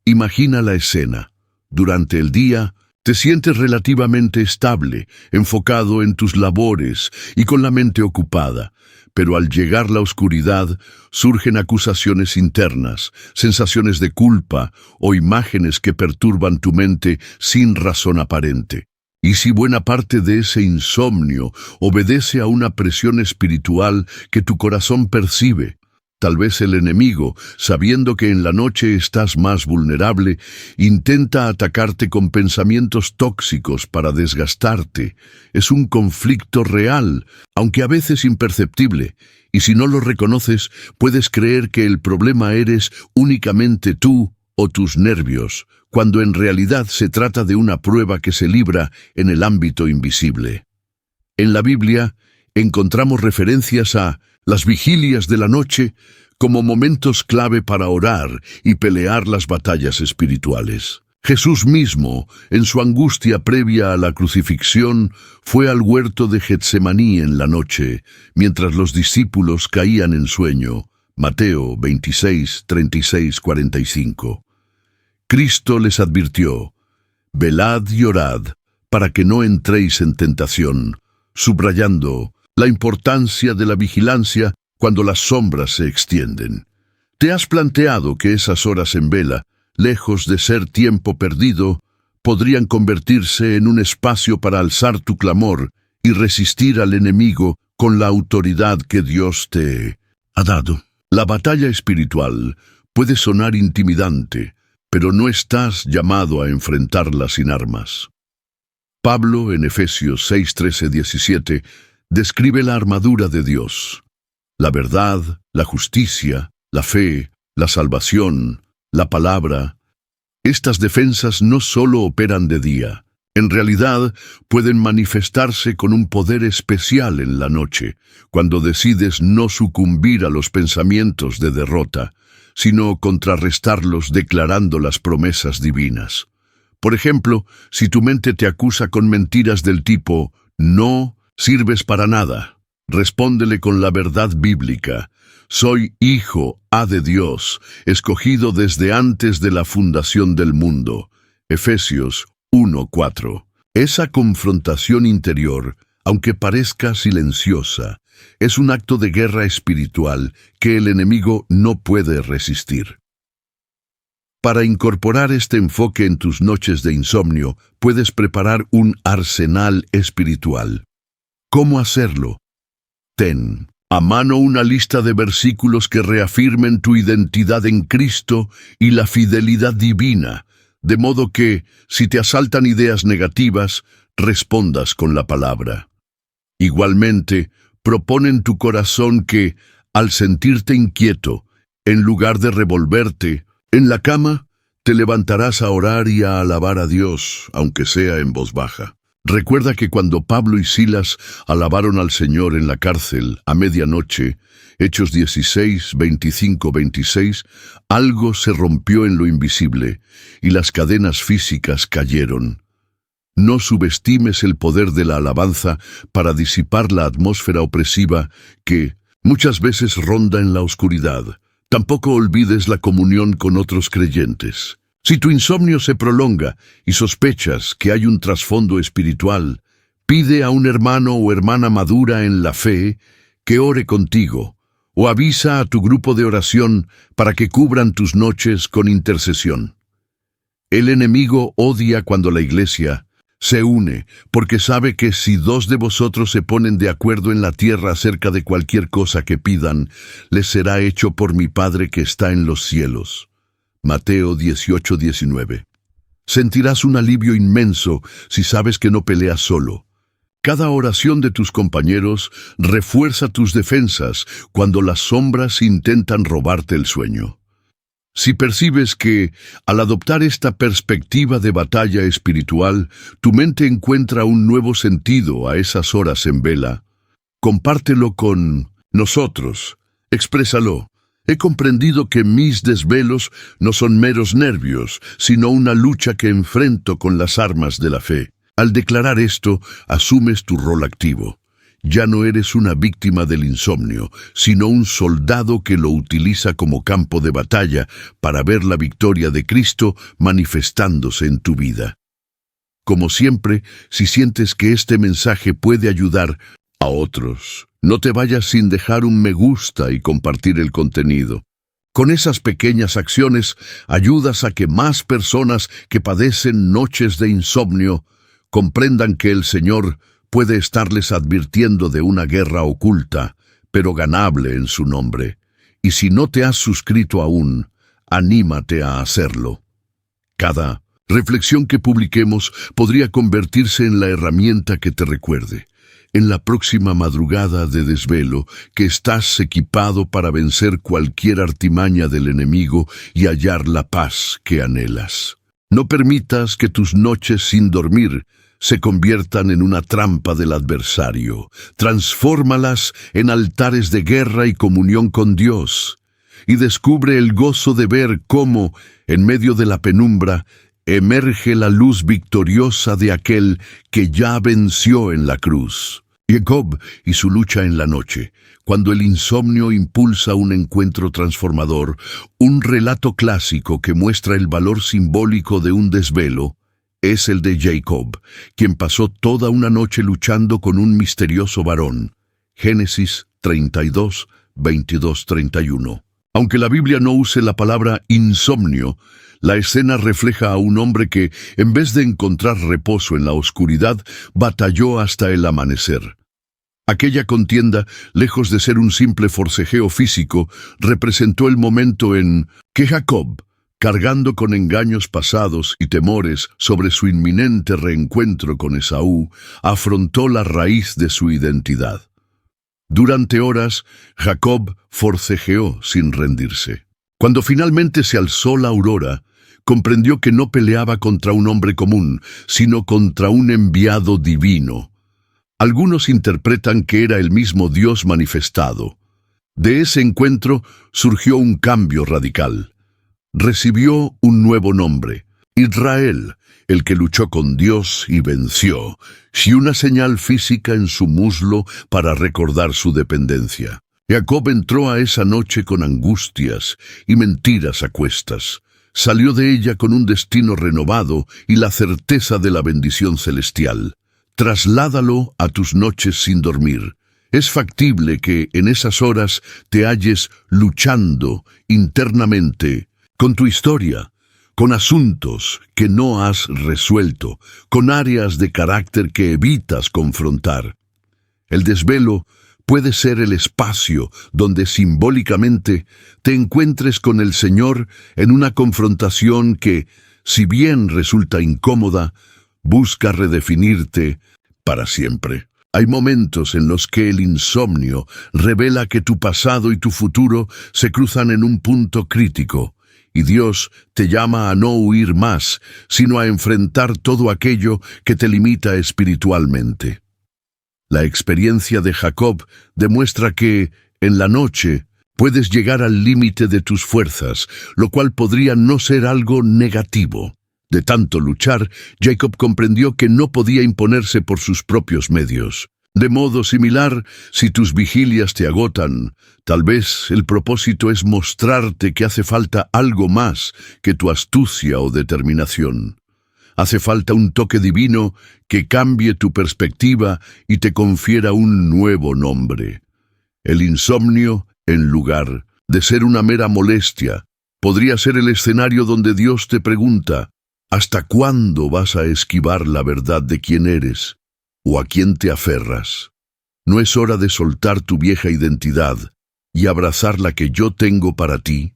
Imagina la escena. Durante el día, te sientes relativamente estable, enfocado en tus labores y con la mente ocupada, pero al llegar la oscuridad surgen acusaciones internas, sensaciones de culpa o imágenes que perturban tu mente sin razón aparente. Y si buena parte de ese insomnio obedece a una presión espiritual que tu corazón percibe, tal vez el enemigo, sabiendo que en la noche estás más vulnerable, intenta atacarte con pensamientos tóxicos para desgastarte. Es un conflicto real, aunque a veces imperceptible, y si no lo reconoces, puedes creer que el problema eres únicamente tú o tus nervios, cuando en realidad se trata de una prueba que se libra en el ámbito invisible. En la Biblia encontramos referencias a las vigilias de la noche como momentos clave para orar y pelear las batallas espirituales. Jesús mismo, en su angustia previa a la crucifixión, fue al huerto de Getsemaní en la noche, mientras los discípulos caían en sueño. Mateo 26, 36, 45. Cristo les advirtió: velad y orad, para que no entréis en tentación, subrayando la importancia de la vigilancia cuando las sombras se extienden. ¿Te has planteado que esas horas en vela, lejos de ser tiempo perdido, podrían convertirse en un espacio para alzar tu clamor y resistir al enemigo con la autoridad que Dios te ha dado? La batalla espiritual puede sonar intimidante, pero no estás llamado a enfrentarla sin armas. Pablo, en Efesios 6, 13, 17, describe la armadura de Dios: la verdad, la justicia, la fe, la salvación, la palabra. Estas defensas no solo operan de día, en realidad pueden manifestarse con un poder especial en la noche, cuando decides no sucumbir a los pensamientos de derrota, sino contrarrestarlos declarando las promesas divinas. Por ejemplo, si tu mente te acusa con mentiras del tipo «no sirves para nada», respóndele con la verdad bíblica: «Soy hijo de Dios, escogido desde antes de la fundación del mundo». Efesios 1:4. Esa confrontación interior, aunque parezca silenciosa, es un acto de guerra espiritual que el enemigo no puede resistir. Para incorporar este enfoque en tus noches de insomnio, puedes preparar un arsenal espiritual. ¿Cómo hacerlo? Ten a mano una lista de versículos que reafirmen tu identidad en Cristo y la fidelidad divina, de modo que, si te asaltan ideas negativas, respondas con la palabra. Igualmente, propon en tu corazón que, al sentirte inquieto, en lugar de revolverte en la cama, te levantarás a orar y a alabar a Dios, aunque sea en voz baja. Recuerda que cuando Pablo y Silas alabaron al Señor en la cárcel a medianoche, Hechos 16, 25, 26, algo se rompió en lo invisible y las cadenas físicas cayeron. No subestimes el poder de la alabanza para disipar la atmósfera opresiva que muchas veces ronda en la oscuridad. Tampoco olvides la comunión con otros creyentes. Si tu insomnio se prolonga y sospechas que hay un trasfondo espiritual, pide a un hermano o hermana madura en la fe que ore contigo, o avisa a tu grupo de oración para que cubran tus noches con intercesión. El enemigo odia cuando la iglesia se une, porque sabe que si dos de vosotros se ponen de acuerdo en la tierra acerca de cualquier cosa que pidan, les será hecho por mi Padre que está en los cielos. Mateo 18, 19. Sentirás un alivio inmenso si sabes que no peleas solo. Cada oración de tus compañeros refuerza tus defensas cuando las sombras intentan robarte el sueño. Si percibes que, al adoptar esta perspectiva de batalla espiritual, tu mente encuentra un nuevo sentido a esas horas en vela, compártelo con nosotros, exprésalo. He comprendido que mis desvelos no son meros nervios, sino una lucha que enfrento con las armas de la fe. Al declarar esto, asumes tu rol activo. Ya no eres una víctima del insomnio, sino un soldado que lo utiliza como campo de batalla para ver la victoria de Cristo manifestándose en tu vida. Como siempre, si sientes que este mensaje puede ayudar a otros, no te vayas sin dejar un me gusta y compartir el contenido. Con esas pequeñas acciones, ayudas a que más personas que padecen noches de insomnio comprendan que el Señor puede estarles advirtiendo de una guerra oculta, pero ganable en su nombre. Y si no te has suscrito aún, anímate a hacerlo. Cada reflexión que publiquemos podría convertirse en la herramienta que te recuerde: en la próxima madrugada de desvelo que estás equipado para vencer cualquier artimaña del enemigo y hallar la paz que anhelas. No permitas que tus noches sin dormir se conviertan en una trampa del adversario. Transfórmalas en altares de guerra y comunión con Dios. Y descubre el gozo de ver cómo, en medio de la penumbra, emerge la luz victoriosa de aquel que ya venció en la cruz. Jacob y su lucha en la noche, cuando el insomnio impulsa un encuentro transformador, un relato clásico que muestra el valor simbólico de un desvelo, es el de Jacob, quien pasó toda una noche luchando con un misterioso varón. Génesis 32, 22-31. Aunque la Biblia no use la palabra insomnio, la escena refleja a un hombre que, en vez de encontrar reposo en la oscuridad, batalló hasta el amanecer. Aquella contienda, lejos de ser un simple forcejeo físico, representó el momento en que Jacob, cargando con engaños pasados y temores sobre su inminente reencuentro con Esaú, afrontó la raíz de su identidad. Durante horas, Jacob forcejeó sin rendirse. Cuando finalmente se alzó la aurora, comprendió que no peleaba contra un hombre común, sino contra un enviado divino. Algunos interpretan que era el mismo Dios manifestado. De ese encuentro surgió un cambio radical. Recibió un nuevo nombre, Israel, el que luchó con Dios y venció, y una señal física en su muslo para recordar su dependencia. Jacob entró a esa noche con angustias y mentiras a cuestas. Salió de ella con un destino renovado y la certeza de la bendición celestial. Trasládalo a tus noches sin dormir. Es factible que en esas horas te halles luchando internamente con tu historia, con asuntos que no has resuelto, con áreas de carácter que evitas confrontar. El desvelo puede ser el espacio donde simbólicamente te encuentres con el Señor en una confrontación que, si bien resulta incómoda, busca redefinirte para siempre. Hay momentos en los que el insomnio revela que tu pasado y tu futuro se cruzan en un punto crítico, y Dios te llama a no huir más, sino a enfrentar todo aquello que te limita espiritualmente. La experiencia de Jacob demuestra que, en la noche, puedes llegar al límite de tus fuerzas, lo cual podría no ser algo negativo. De tanto luchar, Jacob comprendió que no podía imponerse por sus propios medios. De modo similar, si tus vigilias te agotan, tal vez el propósito es mostrarte que hace falta algo más que tu astucia o determinación. Hace falta un toque divino que cambie tu perspectiva y te confiera un nuevo nombre. El insomnio, en lugar de ser una mera molestia, podría ser el escenario donde Dios te pregunta: ¿hasta cuándo vas a esquivar la verdad de quién eres o a quién te aferras? ¿No es hora de soltar tu vieja identidad y abrazar la que yo tengo para ti?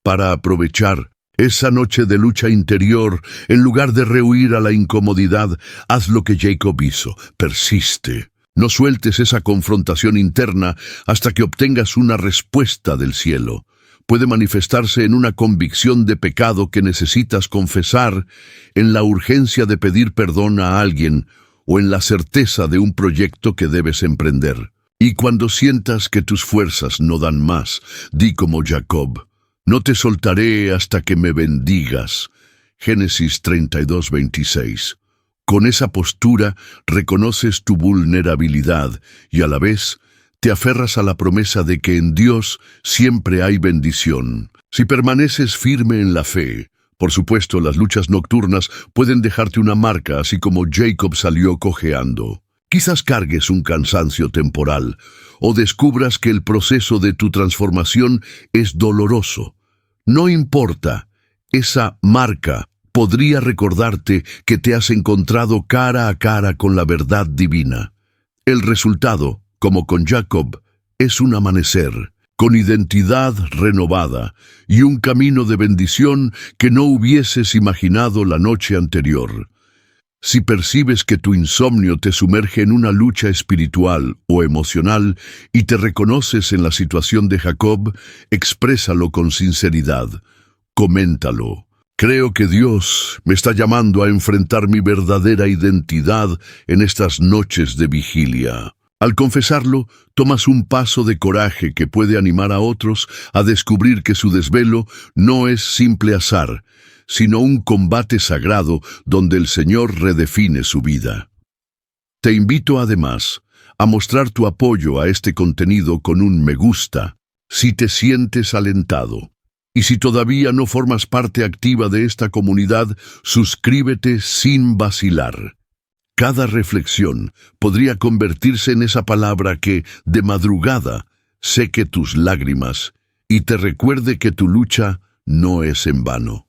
Para aprovechar esa noche de lucha interior, en lugar de rehuir a la incomodidad, haz lo que Jacob hizo: persiste. No sueltes esa confrontación interna hasta que obtengas una respuesta del cielo. Puede manifestarse en una convicción de pecado que necesitas confesar, en la urgencia de pedir perdón a alguien o en la certeza de un proyecto que debes emprender. Y cuando sientas que tus fuerzas no dan más, di como Jacob: no te soltaré hasta que me bendigas. Génesis 32, 26. Con esa postura reconoces tu vulnerabilidad y a la vez te aferras a la promesa de que en Dios siempre hay bendición. Si permaneces firme en la fe, por supuesto, las luchas nocturnas pueden dejarte una marca, así como Jacob salió cojeando. Quizás cargues un cansancio temporal o descubras que el proceso de tu transformación es doloroso. No importa, esa marca podría recordarte que te has encontrado cara a cara con la verdad divina. El resultado, como con Jacob, es un amanecer, con identidad renovada y un camino de bendición que no hubieses imaginado la noche anterior. Si percibes que tu insomnio te sumerge en una lucha espiritual o emocional y te reconoces en la situación de Jacob, exprésalo con sinceridad. Coméntalo. Creo que Dios me está llamando a enfrentar mi verdadera identidad en estas noches de vigilia. Al confesarlo, tomas un paso de coraje que puede animar a otros a descubrir que su desvelo no es simple azar, sino un combate sagrado donde el Señor redefine su vida. Te invito además a mostrar tu apoyo a este contenido con un me gusta, si te sientes alentado. Y si todavía no formas parte activa de esta comunidad, suscríbete sin vacilar. Cada reflexión podría convertirse en esa palabra que, de madrugada, seque tus lágrimas y te recuerde que tu lucha no es en vano.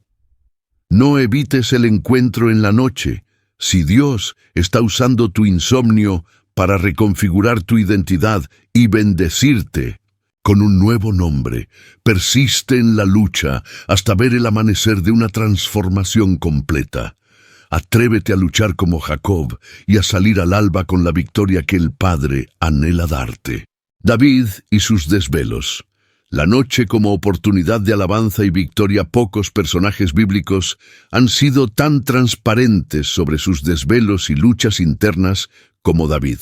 No evites el encuentro en la noche. Si Dios está usando tu insomnio para reconfigurar tu identidad y bendecirte con un nuevo nombre, persiste en la lucha hasta ver el amanecer de una transformación completa. Atrévete a luchar como Jacob y a salir al alba con la victoria que el Padre anhela darte. David y sus desvelos. La noche como oportunidad de alabanza y victoria. Pocos personajes bíblicos han sido tan transparentes sobre sus desvelos y luchas internas como David.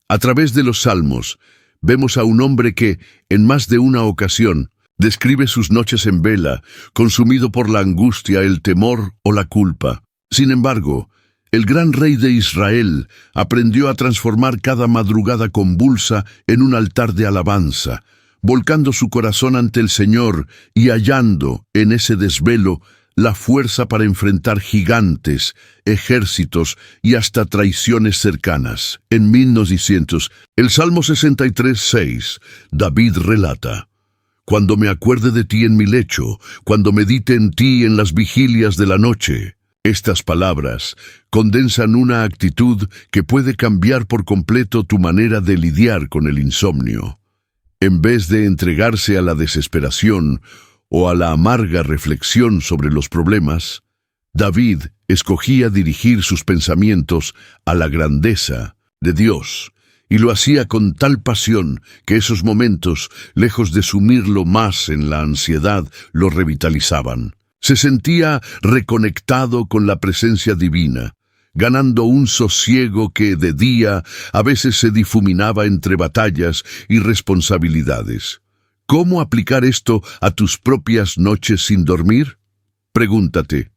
A través de los Salmos, vemos a un hombre que, en más de una ocasión, describe sus noches en vela, consumido por la angustia, el temor o la culpa. Sin embargo, el gran rey de Israel aprendió a transformar cada madrugada convulsa en un altar de alabanza, volcando su corazón ante el Señor y hallando en ese desvelo la fuerza para enfrentar gigantes, ejércitos y hasta traiciones cercanas. En 1900, el Salmo 63:6, David relata: «Cuando me acuerde de ti en mi lecho, cuando medite en ti en las vigilias de la noche». Estas palabras condensan una actitud que puede cambiar por completo tu manera de lidiar con el insomnio. En vez de entregarse a la desesperación o a la amarga reflexión sobre los problemas, David escogía dirigir sus pensamientos a la grandeza de Dios, y lo hacía con tal pasión que esos momentos, lejos de sumirlo más en la ansiedad, lo revitalizaban. Se sentía reconectado con la presencia divina, ganando un sosiego que de día a veces se difuminaba entre batallas y responsabilidades. ¿Cómo aplicar esto a tus propias noches sin dormir? Pregúntate,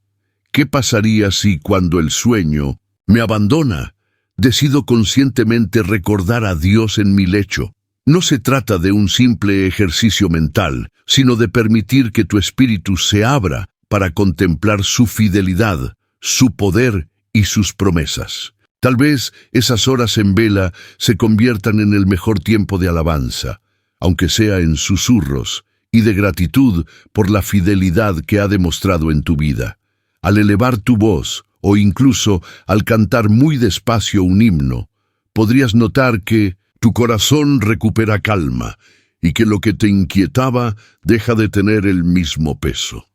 ¿qué pasaría si cuando el sueño me abandona, decido conscientemente recordar a Dios en mi lecho? No se trata de un simple ejercicio mental, sino de permitir que tu espíritu se abra para contemplar su fidelidad, su poder y sus promesas. Tal vez esas horas en vela se conviertan en el mejor tiempo de alabanza, aunque sea en susurros, y de gratitud por la fidelidad que ha demostrado en tu vida. Al elevar tu voz, o incluso al cantar muy despacio un himno, podrías notar que tu corazón recupera calma y que lo que te inquietaba deja de tener el mismo peso.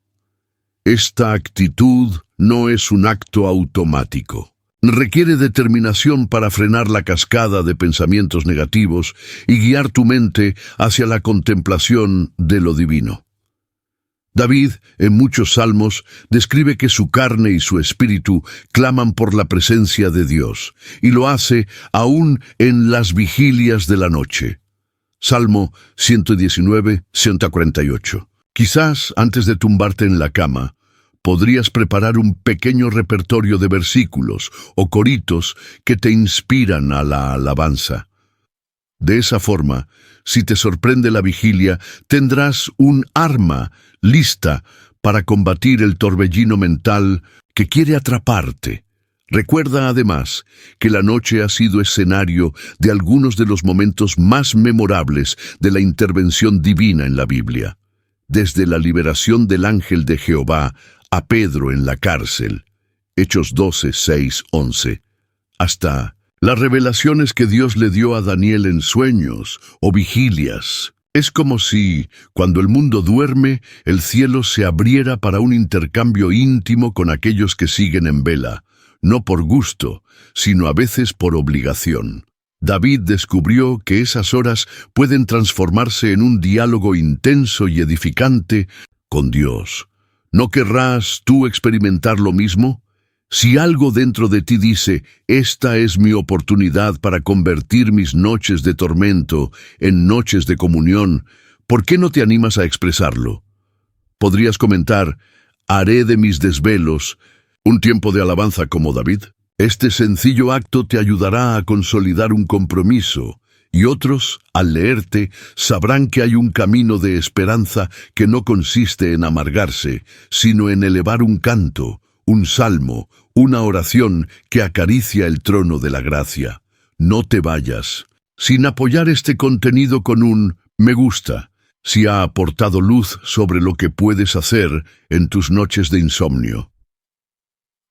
Esta actitud no es un acto automático. Requiere determinación para frenar la cascada de pensamientos negativos y guiar tu mente hacia la contemplación de lo divino. David, en muchos salmos, describe que su carne y su espíritu claman por la presencia de Dios, y lo hace aún en las vigilias de la noche. Salmo 119, 148. Quizás, antes de tumbarte en la cama, podrías preparar un pequeño repertorio de versículos o coritos que te inspiran a la alabanza. De esa forma, si te sorprende la vigilia, tendrás un arma lista para combatir el torbellino mental que quiere atraparte. Recuerda además que la noche ha sido escenario de algunos de los momentos más memorables de la intervención divina en la Biblia. Desde la liberación del ángel de Jehová a Pedro en la cárcel, Hechos 12, 6, 11, hasta las revelaciones que Dios le dio a Daniel en sueños o vigilias. Es como si, cuando el mundo duerme, el cielo se abriera para un intercambio íntimo con aquellos que siguen en vela, no por gusto, sino a veces por obligación. David descubrió que esas horas pueden transformarse en un diálogo intenso y edificante con Dios. ¿No querrás tú experimentar lo mismo? Si algo dentro de ti dice, esta es mi oportunidad para convertir mis noches de tormento en noches de comunión, ¿por qué no te animas a expresarlo? Podrías comentar, haré de mis desvelos un tiempo de alabanza como David. Este sencillo acto te ayudará a consolidar un compromiso, y otros, al leerte, sabrán que hay un camino de esperanza que no consiste en amargarse, sino en elevar un canto, un salmo, una oración que acaricia el trono de la gracia. No te vayas, sin apoyar este contenido con un me gusta, si ha aportado luz sobre lo que puedes hacer en tus noches de insomnio.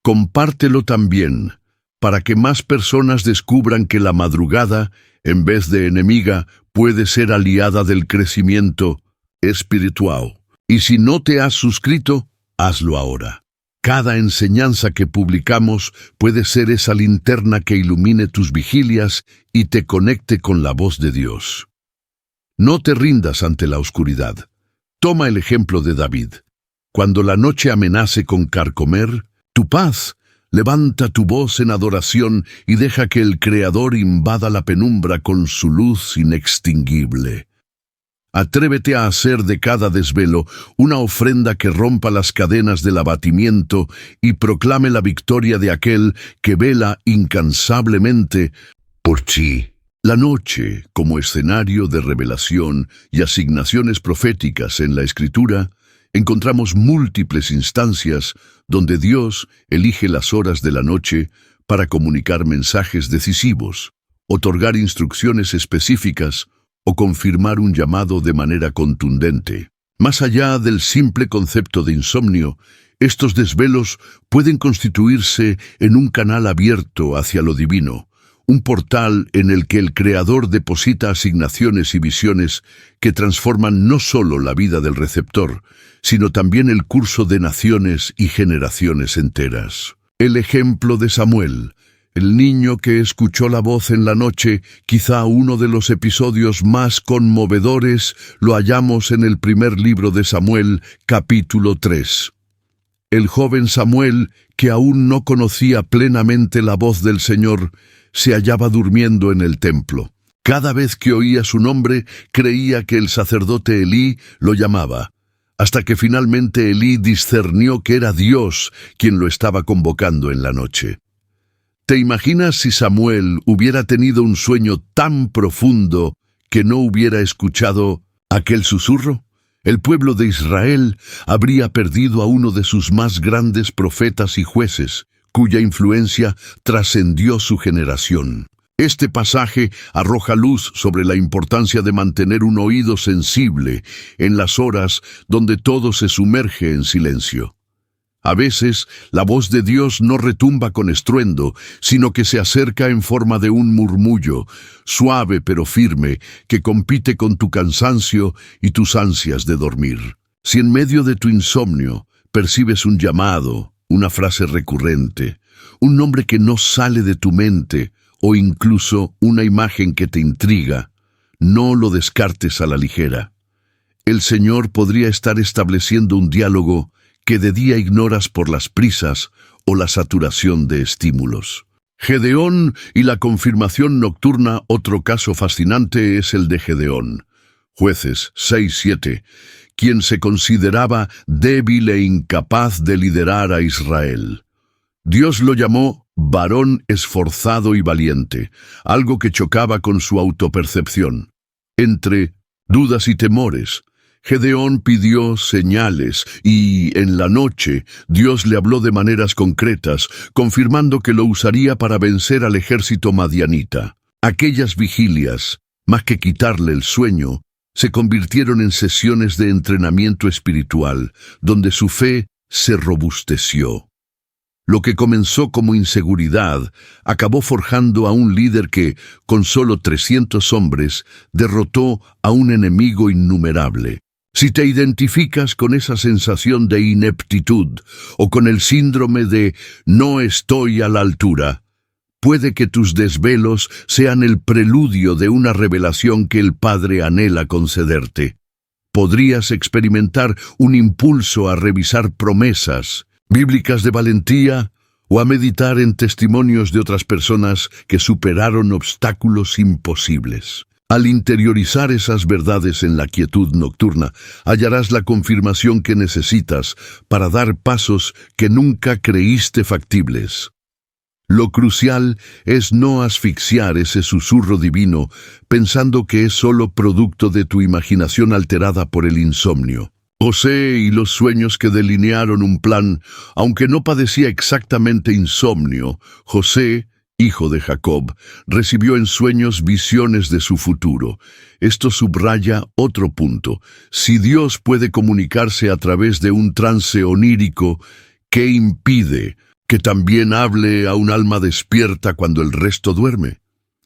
Compártelo también, para que más personas descubran que la madrugada, en vez de enemiga, puede ser aliada del crecimiento espiritual. Y si no te has suscrito, hazlo ahora. Cada enseñanza que publicamos puede ser esa linterna que ilumine tus vigilias y te conecte con la voz de Dios. No te rindas ante la oscuridad. Toma el ejemplo de David. Cuando la noche amenace con carcomer tu paz, levanta tu voz en adoración y deja que el Creador invada la penumbra con su luz inextinguible. Atrévete a hacer de cada desvelo una ofrenda que rompa las cadenas del abatimiento y proclame la victoria de aquel que vela incansablemente por ti. La noche, como escenario de revelación y asignaciones proféticas en la Escritura, encontramos múltiples instancias donde Dios elige las horas de la noche para comunicar mensajes decisivos, otorgar instrucciones específicas o confirmar un llamado de manera contundente. Más allá del simple concepto de insomnio, estos desvelos pueden constituirse en un canal abierto hacia lo divino, un portal en el que el Creador deposita asignaciones y visiones que transforman no solo la vida del receptor, sino también el curso de naciones y generaciones enteras. El ejemplo de Samuel, el niño que escuchó la voz en la noche, quizá uno de los episodios más conmovedores, lo hallamos en el primer libro de Samuel, capítulo 3. El joven Samuel, que aún no conocía plenamente la voz del Señor, se hallaba durmiendo en el templo. Cada vez que oía su nombre, creía que el sacerdote Elí lo llamaba, hasta que finalmente Elí discernió que era Dios quien lo estaba convocando en la noche. ¿Te imaginas si Samuel hubiera tenido un sueño tan profundo que no hubiera escuchado aquel susurro? El pueblo de Israel habría perdido a uno de sus más grandes profetas y jueces, cuya influencia trascendió su generación. Este pasaje arroja luz sobre la importancia de mantener un oído sensible en las horas donde todo se sumerge en silencio. A veces, la voz de Dios no retumba con estruendo, sino que se acerca en forma de un murmullo, suave pero firme, que compite con tu cansancio y tus ansias de dormir. Si en medio de tu insomnio percibes un llamado, una frase recurrente, un nombre que no sale de tu mente, o incluso una imagen que te intriga, no lo descartes a la ligera. El Señor podría estar estableciendo un diálogo que de día ignoras por las prisas o la saturación de estímulos. Gedeón y la confirmación nocturna. Otro caso fascinante es el de Gedeón. Jueces 6:7, quien se consideraba débil e incapaz de liderar a Israel. Dios lo llamó varón esforzado y valiente, algo que chocaba con su autopercepción. Entre dudas y temores, Gedeón pidió señales y, en la noche, Dios le habló de maneras concretas, confirmando que lo usaría para vencer al ejército madianita. Aquellas vigilias, más que quitarle el sueño, se convirtieron en sesiones de entrenamiento espiritual, donde su fe se robusteció. Lo que comenzó como inseguridad acabó forjando a un líder que, con solo 300 hombres, derrotó a un enemigo innumerable. Si te identificas con esa sensación de ineptitud o con el síndrome de no estoy a la altura, puede que tus desvelos sean el preludio de una revelación que el Padre anhela concederte. Podrías experimentar un impulso a revisar promesas bíblicas de valentía o a meditar en testimonios de otras personas que superaron obstáculos imposibles. Al interiorizar esas verdades en la quietud nocturna, hallarás la confirmación que necesitas para dar pasos que nunca creíste factibles. Lo crucial es no asfixiar ese susurro divino pensando que es solo producto de tu imaginación alterada por el insomnio. José y los sueños que delinearon un plan, aunque no padecía exactamente insomnio, José, hijo de Jacob, recibió en sueños visiones de su futuro. Esto subraya otro punto. Si Dios puede comunicarse a través de un trance onírico, ¿qué impide que también hable a un alma despierta cuando el resto duerme?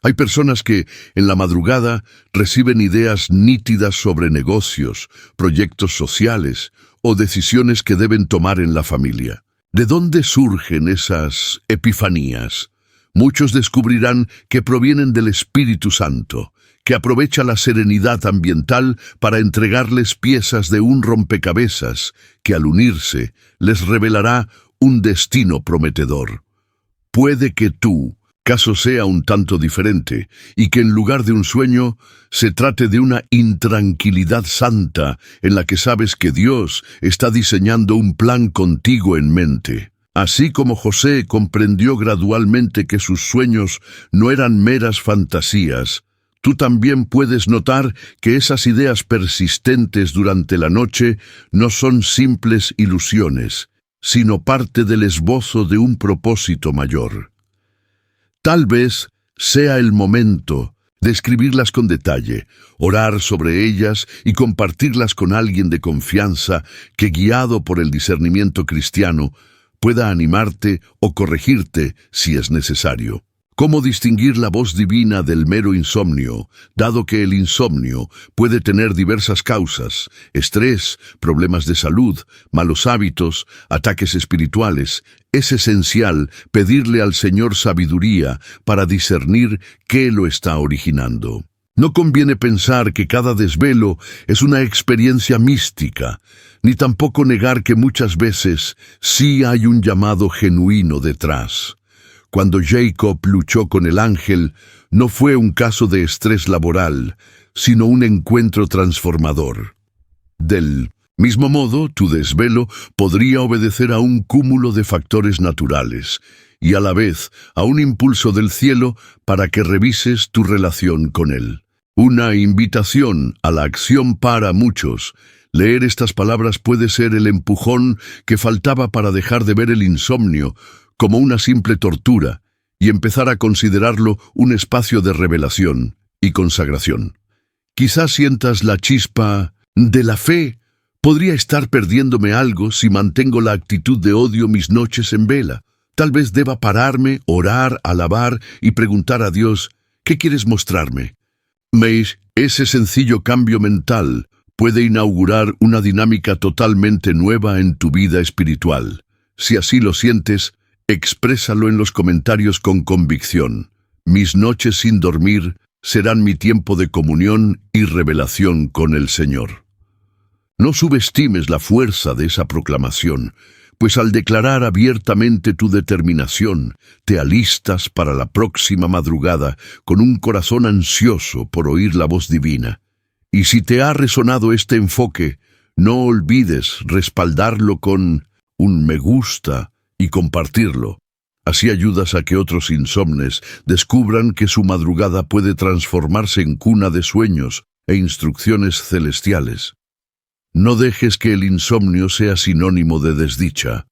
Hay personas que, en la madrugada, reciben ideas nítidas sobre negocios, proyectos sociales o decisiones que deben tomar en la familia. ¿De dónde surgen esas epifanías? Muchos descubrirán que provienen del Espíritu Santo, que aprovecha la serenidad ambiental para entregarles piezas de un rompecabezas que al unirse les revelará un destino prometedor. Puede que tu caso sea un tanto diferente y que en lugar de un sueño se trate de una intranquilidad santa en la que sabes que Dios está diseñando un plan contigo en mente. Así como José comprendió gradualmente que sus sueños no eran meras fantasías, tú también puedes notar que esas ideas persistentes durante la noche no son simples ilusiones, sino parte del esbozo de un propósito mayor. Tal vez sea el momento de escribirlas con detalle, orar sobre ellas y compartirlas con alguien de confianza que, guiado por el discernimiento cristiano, pueda animarte o corregirte si es necesario. ¿Cómo distinguir la voz divina del mero insomnio, dado que el insomnio puede tener diversas causas: estrés, problemas de salud, malos hábitos, ataques espirituales? Es esencial pedirle al Señor sabiduría para discernir qué lo está originando. No conviene pensar que cada desvelo es una experiencia mística, ni tampoco negar que muchas veces sí hay un llamado genuino detrás. Cuando Jacob luchó con el ángel, no fue un caso de estrés laboral, sino un encuentro transformador. Del mismo modo, tu desvelo podría obedecer a un cúmulo de factores naturales y a la vez a un impulso del cielo para que revises tu relación con él. Una invitación a la acción para muchos. Leer estas palabras puede ser el empujón que faltaba para dejar de ver el insomnio como una simple tortura y empezar a considerarlo un espacio de revelación y consagración. Quizás sientas la chispa de la fe. Podría estar perdiéndome algo si mantengo la actitud de odio mis noches en vela. Tal vez deba pararme, orar, alabar y preguntar a Dios, ¿qué quieres mostrarme? Ese sencillo cambio mental puede inaugurar una dinámica totalmente nueva en tu vida espiritual. Si así lo sientes, exprésalo en los comentarios con convicción. Mis noches sin dormir serán mi tiempo de comunión y revelación con el Señor. No subestimes la fuerza de esa proclamación, pues al declarar abiertamente tu determinación, te alistas para la próxima madrugada con un corazón ansioso por oír la voz divina. Y si te ha resonado este enfoque, no olvides respaldarlo con un me gusta y compartirlo. Así ayudas a que otros insomnes descubran que su madrugada puede transformarse en cuna de sueños e instrucciones celestiales. No dejes que el insomnio sea sinónimo de desdicha.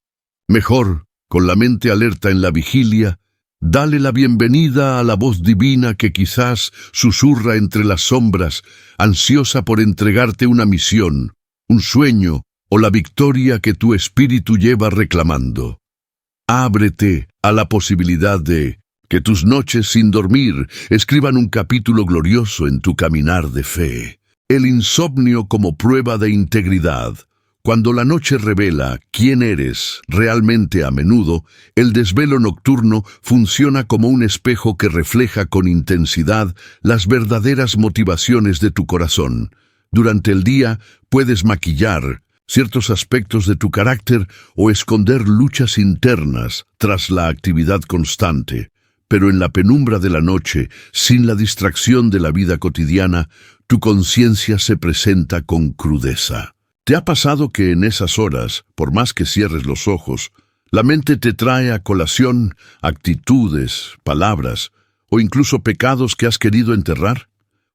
Mejor, con la mente alerta en la vigilia, dale la bienvenida a la voz divina que quizás susurra entre las sombras, ansiosa por entregarte una misión, un sueño o la victoria que tu espíritu lleva reclamando. Ábrete a la posibilidad de que tus noches sin dormir escriban un capítulo glorioso en tu caminar de fe. El insomnio como prueba de integridad. Cuando la noche revela quién eres realmente, a menudo, el desvelo nocturno funciona como un espejo que refleja con intensidad las verdaderas motivaciones de tu corazón. Durante el día puedes maquillar ciertos aspectos de tu carácter o esconder luchas internas tras la actividad constante. Pero en la penumbra de la noche, sin la distracción de la vida cotidiana, tu conciencia se presenta con crudeza. ¿Te ha pasado que en esas horas, por más que cierres los ojos, la mente te trae a colación actitudes, palabras o incluso pecados que has querido enterrar?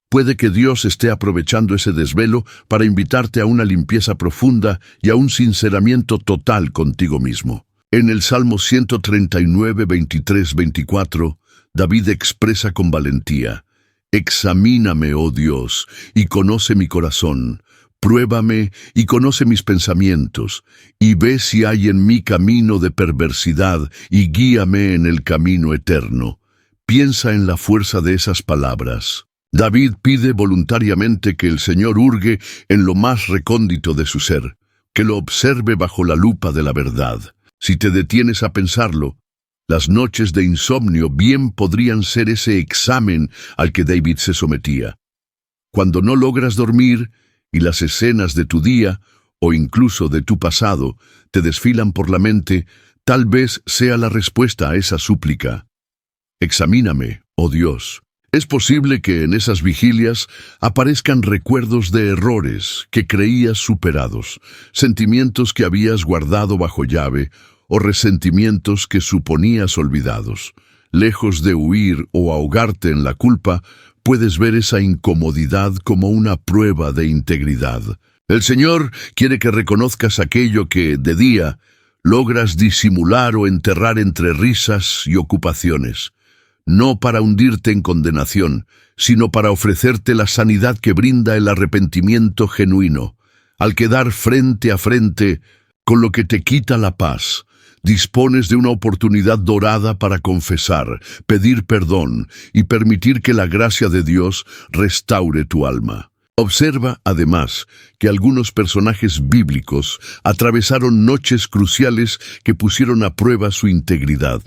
Puede que Dios esté aprovechando ese desvelo para invitarte a una limpieza profunda y a un sinceramiento total contigo mismo. En el Salmo 139, 23, 24, David expresa con valentía: «Examíname, oh Dios, y conoce mi corazón. Pruébame y conoce mis pensamientos, y ve si hay en mí camino de perversidad, y guíame en el camino eterno». Piensa en la fuerza de esas palabras. David pide voluntariamente que el Señor hurgue en lo más recóndito de su ser, que lo observe bajo la lupa de la verdad. Si te detienes a pensarlo, las noches de insomnio bien podrían ser ese examen al que David se sometía. Cuando no logras dormir y las escenas de tu día, o incluso de tu pasado, te desfilan por la mente, tal vez sea la respuesta a esa súplica. Examíname, oh Dios. Es posible que en esas vigilias aparezcan recuerdos de errores que creías superados, sentimientos que habías guardado bajo llave o resentimientos que suponías olvidados. Lejos de huir o ahogarte en la culpa, puedes ver esa incomodidad como una prueba de integridad. El Señor quiere que reconozcas aquello que, de día, logras disimular o enterrar entre risas y ocupaciones. No para hundirte en condenación, sino para ofrecerte la sanidad que brinda el arrepentimiento genuino. Al quedar frente a frente con lo que te quita la paz, dispones de una oportunidad dorada para confesar, pedir perdón y permitir que la gracia de Dios restaure tu alma. Observa, además, que algunos personajes bíblicos atravesaron noches cruciales que pusieron a prueba su integridad.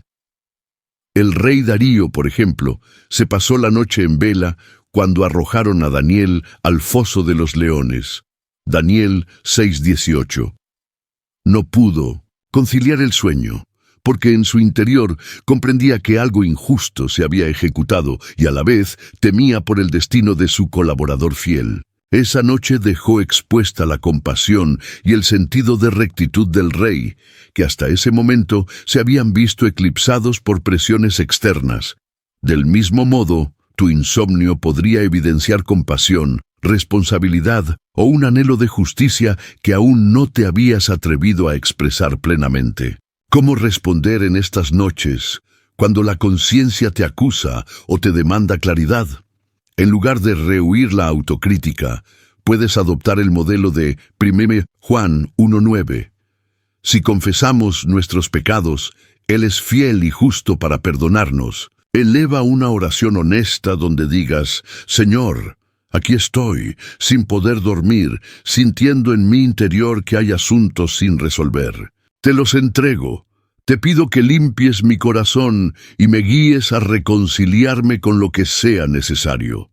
El rey Darío, por ejemplo, se pasó la noche en vela cuando arrojaron a Daniel al foso de los leones. Daniel 6:18. No pudo conciliar el sueño, porque en su interior comprendía que algo injusto se había ejecutado y a la vez temía por el destino de su colaborador fiel. Esa noche dejó expuesta la compasión y el sentido de rectitud del rey, que hasta ese momento se habían visto eclipsados por presiones externas. Del mismo modo, tu insomnio podría evidenciar compasión, responsabilidad o un anhelo de justicia que aún no te habías atrevido a expresar plenamente. ¿Cómo responder en estas noches cuando la conciencia te acusa o te demanda claridad? En lugar de rehuir la autocrítica, puedes adoptar el modelo de 1 Juan 1:9. Si confesamos nuestros pecados, Él es fiel y justo para perdonarnos. Eleva una oración honesta donde digas: Señor, aquí estoy, sin poder dormir, sintiendo en mi interior que hay asuntos sin resolver. Te los entrego. Te pido que limpies mi corazón y me guíes a reconciliarme con lo que sea necesario.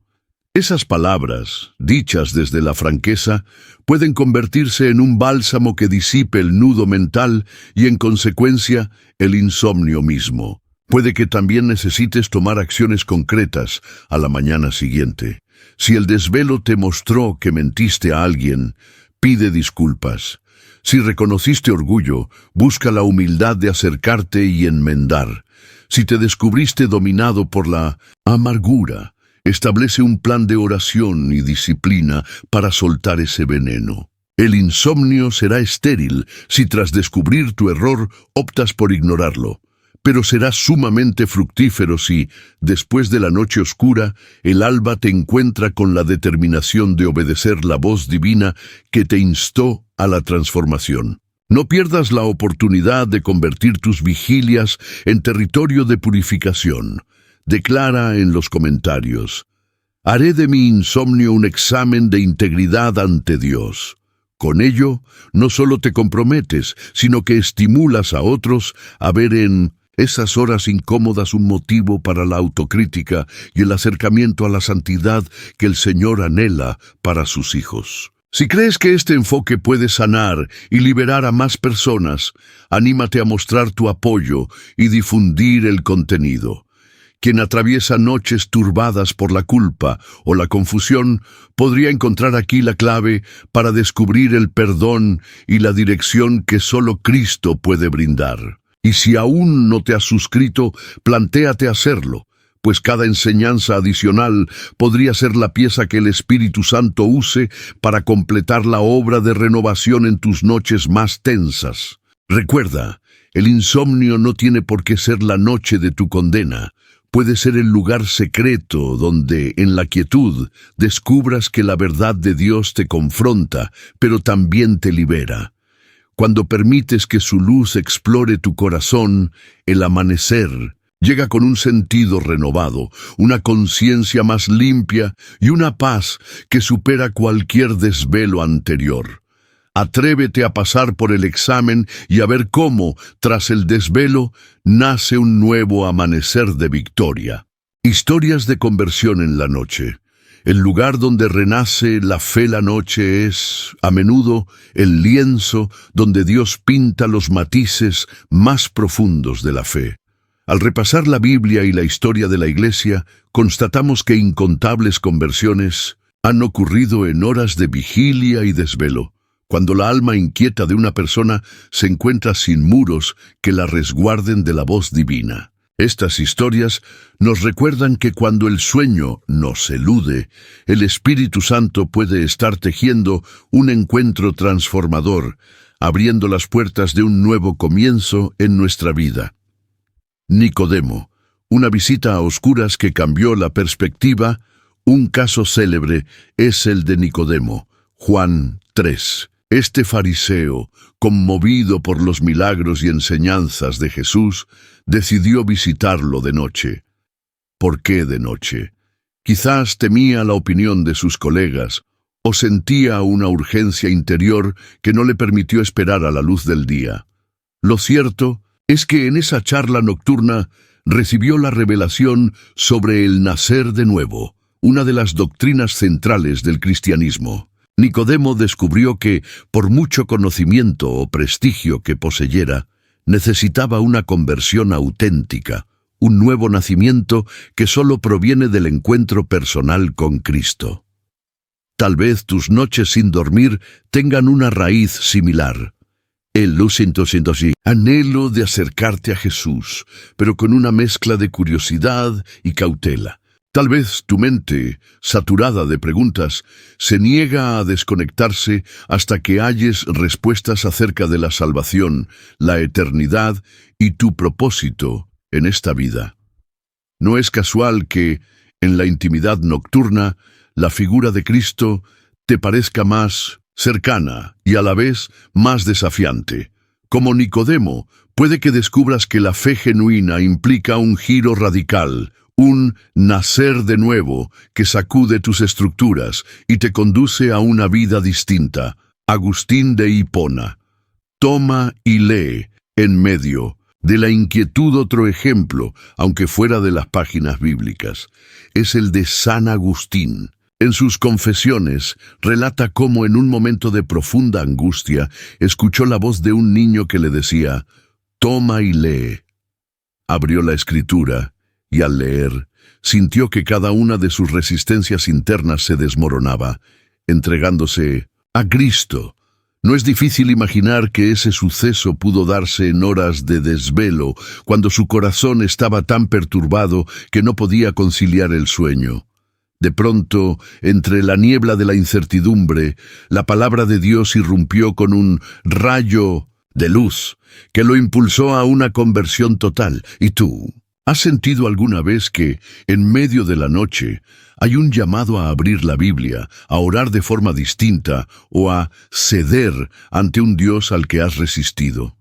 Esas palabras, dichas desde la franqueza, pueden convertirse en un bálsamo que disipe el nudo mental y, en consecuencia, el insomnio mismo. Puede que también necesites tomar acciones concretas a la mañana siguiente. Si el desvelo te mostró que mentiste a alguien, pide disculpas. Si reconociste orgullo, busca la humildad de acercarte y enmendar. Si te descubriste dominado por la amargura, establece un plan de oración y disciplina para soltar ese veneno. El insomnio será estéril si tras descubrir tu error optas por ignorarlo, pero será sumamente fructífero si, después de la noche oscura, el alba te encuentra con la determinación de obedecer la voz divina que te instó a la transformación. No pierdas la oportunidad de convertir tus vigilias en territorio de purificación. Declara en los comentarios: Haré de mi insomnio un examen de integridad ante Dios. Con ello, no solo te comprometes, sino que estimulas a otros a ver en esas horas incómodas un motivo para la autocrítica y el acercamiento a la santidad que el Señor anhela para sus hijos. Si crees que este enfoque puede sanar y liberar a más personas, anímate a mostrar tu apoyo y difundir el contenido. Quien atraviesa noches turbadas por la culpa o la confusión podría encontrar aquí la clave para descubrir el perdón y la dirección que solo Cristo puede brindar. Y si aún no te has suscrito, plantéate hacerlo, pues cada enseñanza adicional podría ser la pieza que el Espíritu Santo use para completar la obra de renovación en tus noches más tensas. Recuerda, el insomnio no tiene por qué ser la noche de tu condena. Puede ser el lugar secreto donde, en la quietud, descubras que la verdad de Dios te confronta, pero también te libera. Cuando permites que su luz explore tu corazón, el amanecer llega con un sentido renovado, una conciencia más limpia y una paz que supera cualquier desvelo anterior. Atrévete a pasar por el examen y a ver cómo, tras el desvelo, nace un nuevo amanecer de victoria. Historias de conversión en la noche. El lugar donde renace la fe la noche es, a menudo, el lienzo donde Dios pinta los matices más profundos de la fe. Al repasar la Biblia y la historia de la Iglesia, constatamos que incontables conversiones han ocurrido en horas de vigilia y desvelo, cuando la alma inquieta de una persona se encuentra sin muros que la resguarden de la voz divina. Estas historias nos recuerdan que cuando el sueño nos elude, el Espíritu Santo puede estar tejiendo un encuentro transformador, abriendo las puertas de un nuevo comienzo en nuestra vida. Nicodemo, una visita a oscuras que cambió la perspectiva. Un caso célebre es el de Nicodemo, Juan 3. Este fariseo, conmovido por los milagros y enseñanzas de Jesús, decidió visitarlo de noche. ¿Por qué de noche? Quizás temía la opinión de sus colegas, o sentía una urgencia interior que no le permitió esperar a la luz del día. Lo cierto es que en esa charla nocturna recibió la revelación sobre el nacer de nuevo, una de las doctrinas centrales del cristianismo. Nicodemo descubrió que, por mucho conocimiento o prestigio que poseyera, necesitaba una conversión auténtica, un nuevo nacimiento que solo proviene del encuentro personal con Cristo. Tal vez tus noches sin dormir tengan una raíz similar. Anhelo de acercarte a Jesús, pero con una mezcla de curiosidad y cautela. Tal vez tu mente, saturada de preguntas, se niega a desconectarse hasta que halles respuestas acerca de la salvación, la eternidad y tu propósito en esta vida. No es casual que, en la intimidad nocturna, la figura de Cristo te parezca más cercana y a la vez más desafiante. Como Nicodemo, puede que descubras que la fe genuina implica un giro radical, un nacer de nuevo que sacude tus estructuras y te conduce a una vida distinta. Agustín de Hipona. Toma y lee, en medio de la inquietud, otro ejemplo, aunque fuera de las páginas bíblicas. Es el de San Agustín. En sus confesiones, relata cómo en un momento de profunda angustia escuchó la voz de un niño que le decía: «Toma y lee». Abrió la escritura y al leer, sintió que cada una de sus resistencias internas se desmoronaba, entregándose a Cristo. No es difícil imaginar que ese suceso pudo darse en horas de desvelo, cuando su corazón estaba tan perturbado que no podía conciliar el sueño. De pronto, entre la niebla de la incertidumbre, la palabra de Dios irrumpió con un rayo de luz que lo impulsó a una conversión total. ¿Y tú? ¿Has sentido alguna vez que, en medio de la noche, hay un llamado a abrir la Biblia, a orar de forma distinta o a ceder ante un Dios al que has resistido?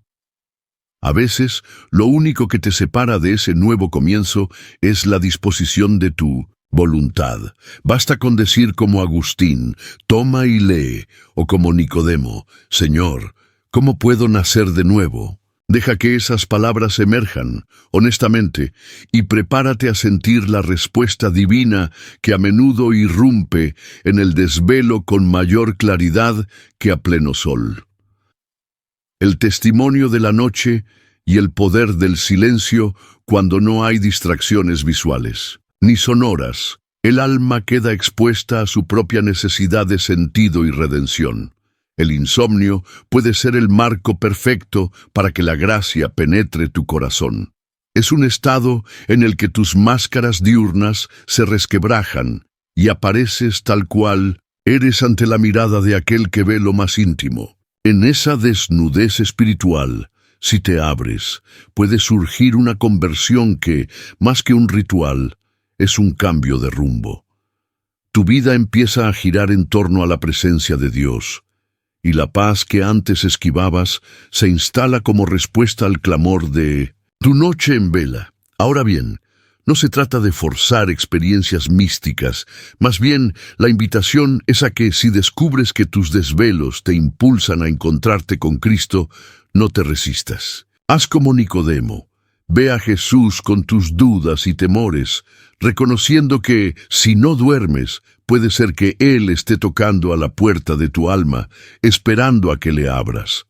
A veces, lo único que te separa de ese nuevo comienzo es la disposición de tu voluntad. Basta con decir como Agustín, toma y lee, o como Nicodemo, Señor, ¿cómo puedo nacer de nuevo? Deja que esas palabras emerjan, honestamente, y prepárate a sentir la respuesta divina que a menudo irrumpe en el desvelo con mayor claridad que a pleno sol. El testimonio de la noche y el poder del silencio cuando no hay distracciones visuales ni sonoras. El alma queda expuesta a su propia necesidad de sentido y redención. El insomnio puede ser el marco perfecto para que la gracia penetre tu corazón. Es un estado en el que tus máscaras diurnas se resquebrajan y apareces tal cual eres ante la mirada de aquel que ve lo más íntimo. En esa desnudez espiritual, si te abres, puede surgir una conversión que, más que un ritual, es un cambio de rumbo. Tu vida empieza a girar en torno a la presencia de Dios, y la paz que antes esquivabas se instala como respuesta al clamor de tu noche en vela. Ahora bien, no se trata de forzar experiencias místicas, más bien la invitación es a que si descubres que tus desvelos te impulsan a encontrarte con Cristo, no te resistas. Haz como Nicodemo. Ve a Jesús con tus dudas y temores, reconociendo que, si no duermes, puede ser que Él esté tocando a la puerta de tu alma, esperando a que le abras.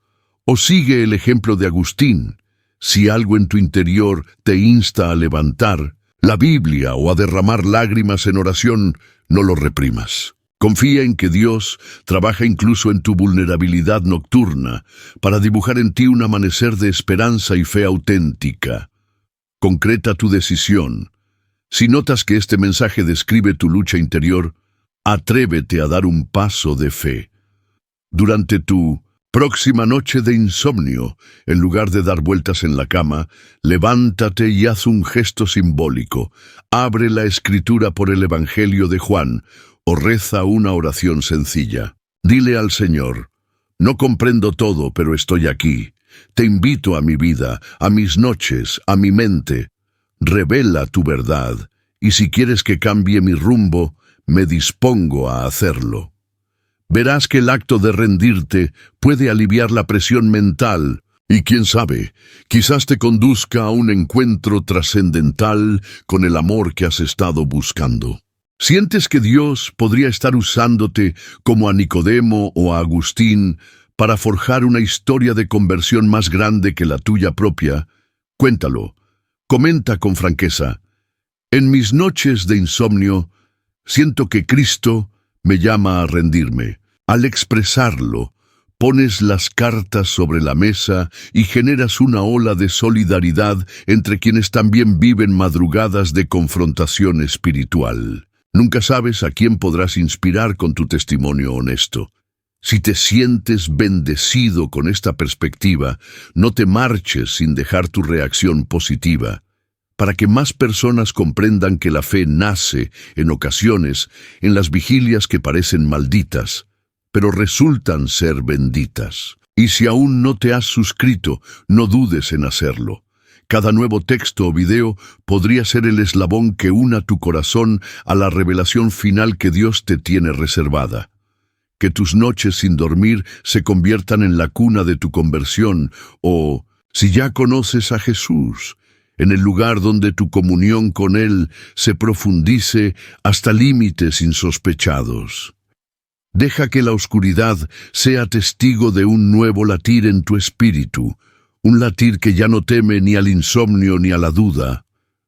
O sigue el ejemplo de Agustín. Si algo en tu interior te insta a levantar la Biblia o a derramar lágrimas en oración, no lo reprimas. Confía en que Dios trabaja incluso en tu vulnerabilidad nocturna para dibujar en ti un amanecer de esperanza y fe auténtica. Concreta tu decisión. Si notas que este mensaje describe tu lucha interior, atrévete a dar un paso de fe. Durante tu próxima noche de insomnio, en lugar de dar vueltas en la cama, levántate y haz un gesto simbólico. Abre la Escritura por el Evangelio de Juan, o reza una oración sencilla. Dile al Señor, no comprendo todo, pero estoy aquí. Te invito a mi vida, a mis noches, a mi mente. Revela tu verdad, y si quieres que cambie mi rumbo, me dispongo a hacerlo. Verás que el acto de rendirte puede aliviar la presión mental, y quién sabe, quizás te conduzca a un encuentro trascendental con el amor que has estado buscando. ¿Sientes que Dios podría estar usándote como a Nicodemo o a Agustín para forjar una historia de conversión más grande que la tuya propia? Cuéntalo. Comenta con franqueza. En mis noches de insomnio, siento que Cristo me llama a rendirme. Al expresarlo, pones las cartas sobre la mesa y generas una ola de solidaridad entre quienes también viven madrugadas de confrontación espiritual. Nunca sabes a quién podrás inspirar con tu testimonio honesto. Si te sientes bendecido con esta perspectiva, no te marches sin dejar tu reacción positiva. Para que más personas comprendan que la fe nace, en ocasiones, en las vigilias que parecen malditas, pero resultan ser benditas. Y si aún no te has suscrito, no dudes en hacerlo. Cada nuevo texto o video podría ser el eslabón que una tu corazón a la revelación final que Dios te tiene reservada. Que tus noches sin dormir se conviertan en la cuna de tu conversión, o, si ya conoces a Jesús, en el lugar donde tu comunión con Él se profundice hasta límites insospechados. Deja que la oscuridad sea testigo de un nuevo latir en tu espíritu, un latir que ya no teme ni al insomnio ni a la duda,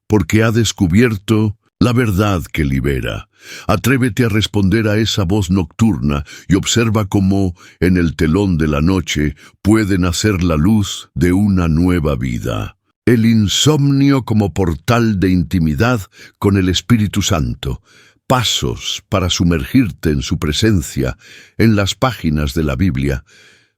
porque ha descubierto la verdad que libera. Atrévete a responder a esa voz nocturna y observa cómo, en el telón de la noche, puede nacer la luz de una nueva vida. El insomnio como portal de intimidad con el Espíritu Santo. Pasos para sumergirte en su presencia en las páginas de la Biblia.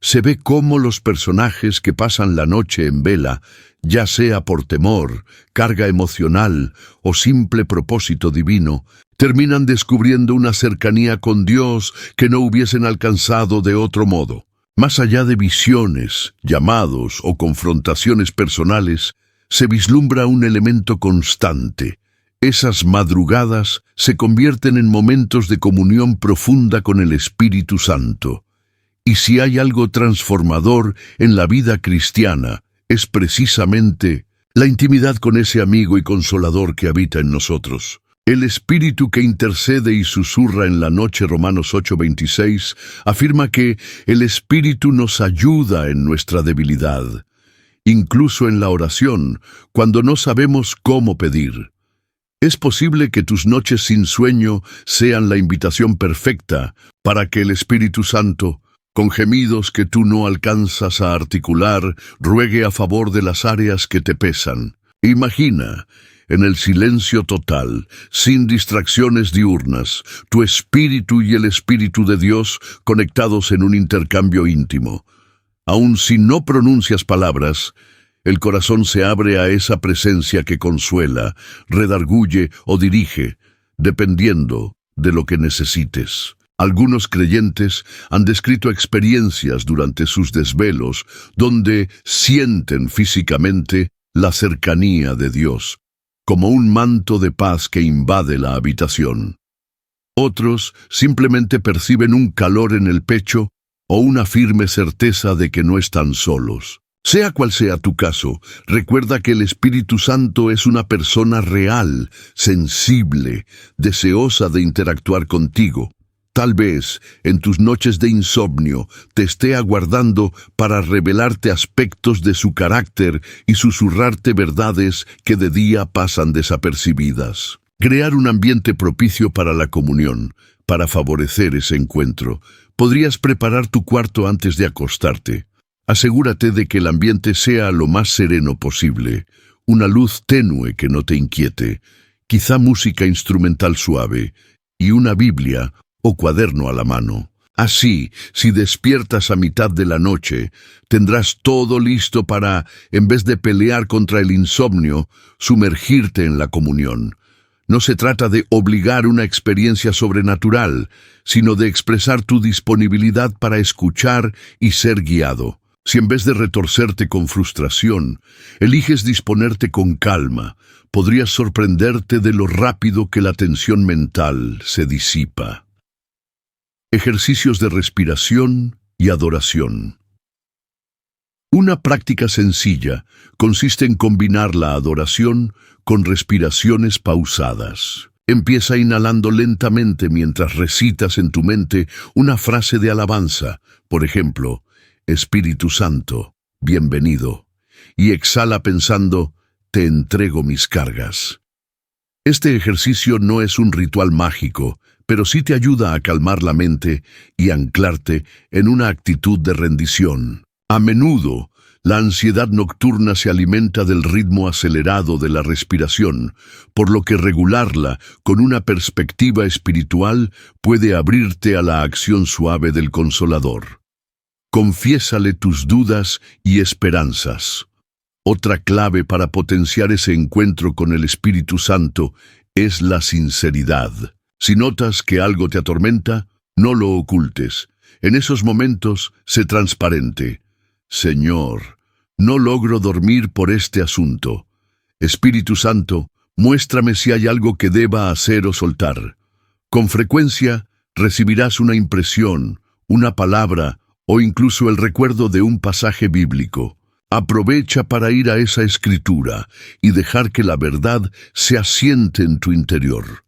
Se ve cómo los personajes que pasan la noche en vela, ya sea por temor, carga emocional o simple propósito divino, terminan descubriendo una cercanía con Dios que no hubiesen alcanzado de otro modo. Más allá de visiones, llamados o confrontaciones personales, se vislumbra un elemento constante, Esas madrugadas se convierten en momentos de comunión profunda con el Espíritu Santo. Y si hay algo transformador en la vida cristiana, es precisamente la intimidad con ese amigo y consolador que habita en nosotros. El Espíritu que intercede y susurra en la noche, Romanos 8:26, afirma que el Espíritu nos ayuda en nuestra debilidad, incluso en la oración, cuando no sabemos cómo pedir. Es posible que tus noches sin sueño sean la invitación perfecta para que el Espíritu Santo, con gemidos que tú no alcanzas a articular, ruegue a favor de las áreas que te pesan. Imagina, en el silencio total, sin distracciones diurnas, tu espíritu y el Espíritu de Dios conectados en un intercambio íntimo. Aun si no pronuncias palabras, el corazón se abre a esa presencia que consuela, redarguye o dirige, dependiendo de lo que necesites. Algunos creyentes han descrito experiencias durante sus desvelos donde sienten físicamente la cercanía de Dios, como un manto de paz que invade la habitación. Otros simplemente perciben un calor en el pecho o una firme certeza de que no están solos. Sea cual sea tu caso, recuerda que el Espíritu Santo es una persona real, sensible, deseosa de interactuar contigo. Tal vez, en tus noches de insomnio, te esté aguardando para revelarte aspectos de su carácter y susurrarte verdades que de día pasan desapercibidas. Crear un ambiente propicio para la comunión, para favorecer ese encuentro. Podrías preparar tu cuarto antes de acostarte. Asegúrate de que el ambiente sea lo más sereno posible, una luz tenue que no te inquiete, quizá música instrumental suave y una Biblia o cuaderno a la mano. Así, si despiertas a mitad de la noche, tendrás todo listo para, en vez de pelear contra el insomnio, sumergirte en la comunión. No se trata de obligar una experiencia sobrenatural, sino de expresar tu disponibilidad para escuchar y ser guiado. Si en vez de retorcerte con frustración, eliges disponerte con calma, podrías sorprenderte de lo rápido que la tensión mental se disipa. Ejercicios de respiración y adoración. Una práctica sencilla consiste en combinar la adoración con respiraciones pausadas. Empieza inhalando lentamente mientras recitas en tu mente una frase de alabanza, por ejemplo, Espíritu Santo, bienvenido, y exhala pensando, te entrego mis cargas. Este ejercicio no es un ritual mágico, pero sí te ayuda a calmar la mente y anclarte en una actitud de rendición. A menudo, la ansiedad nocturna se alimenta del ritmo acelerado de la respiración, por lo que regularla con una perspectiva espiritual puede abrirte a la acción suave del Consolador. Confiésale tus dudas y esperanzas. Otra clave para potenciar ese encuentro con el Espíritu Santo es la sinceridad. Si notas que algo te atormenta, no lo ocultes. En esos momentos, sé transparente. Señor, no logro dormir por este asunto. Espíritu Santo, muéstrame si hay algo que deba hacer o soltar. Con frecuencia, recibirás una impresión, una palabra o incluso el recuerdo de un pasaje bíblico. Aprovecha para ir a esa escritura y dejar que la verdad se asiente en tu interior.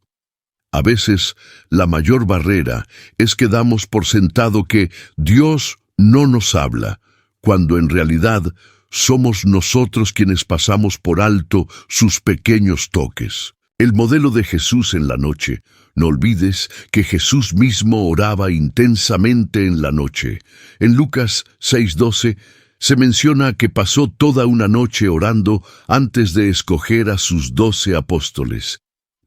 A veces, la mayor barrera es que damos por sentado que Dios no nos habla, cuando en realidad somos nosotros quienes pasamos por alto sus pequeños toques. El modelo de Jesús en la noche. No olvides que Jesús mismo oraba intensamente en la noche. En Lucas 6:12 se menciona que pasó toda una noche orando antes de escoger a sus 12 apóstoles.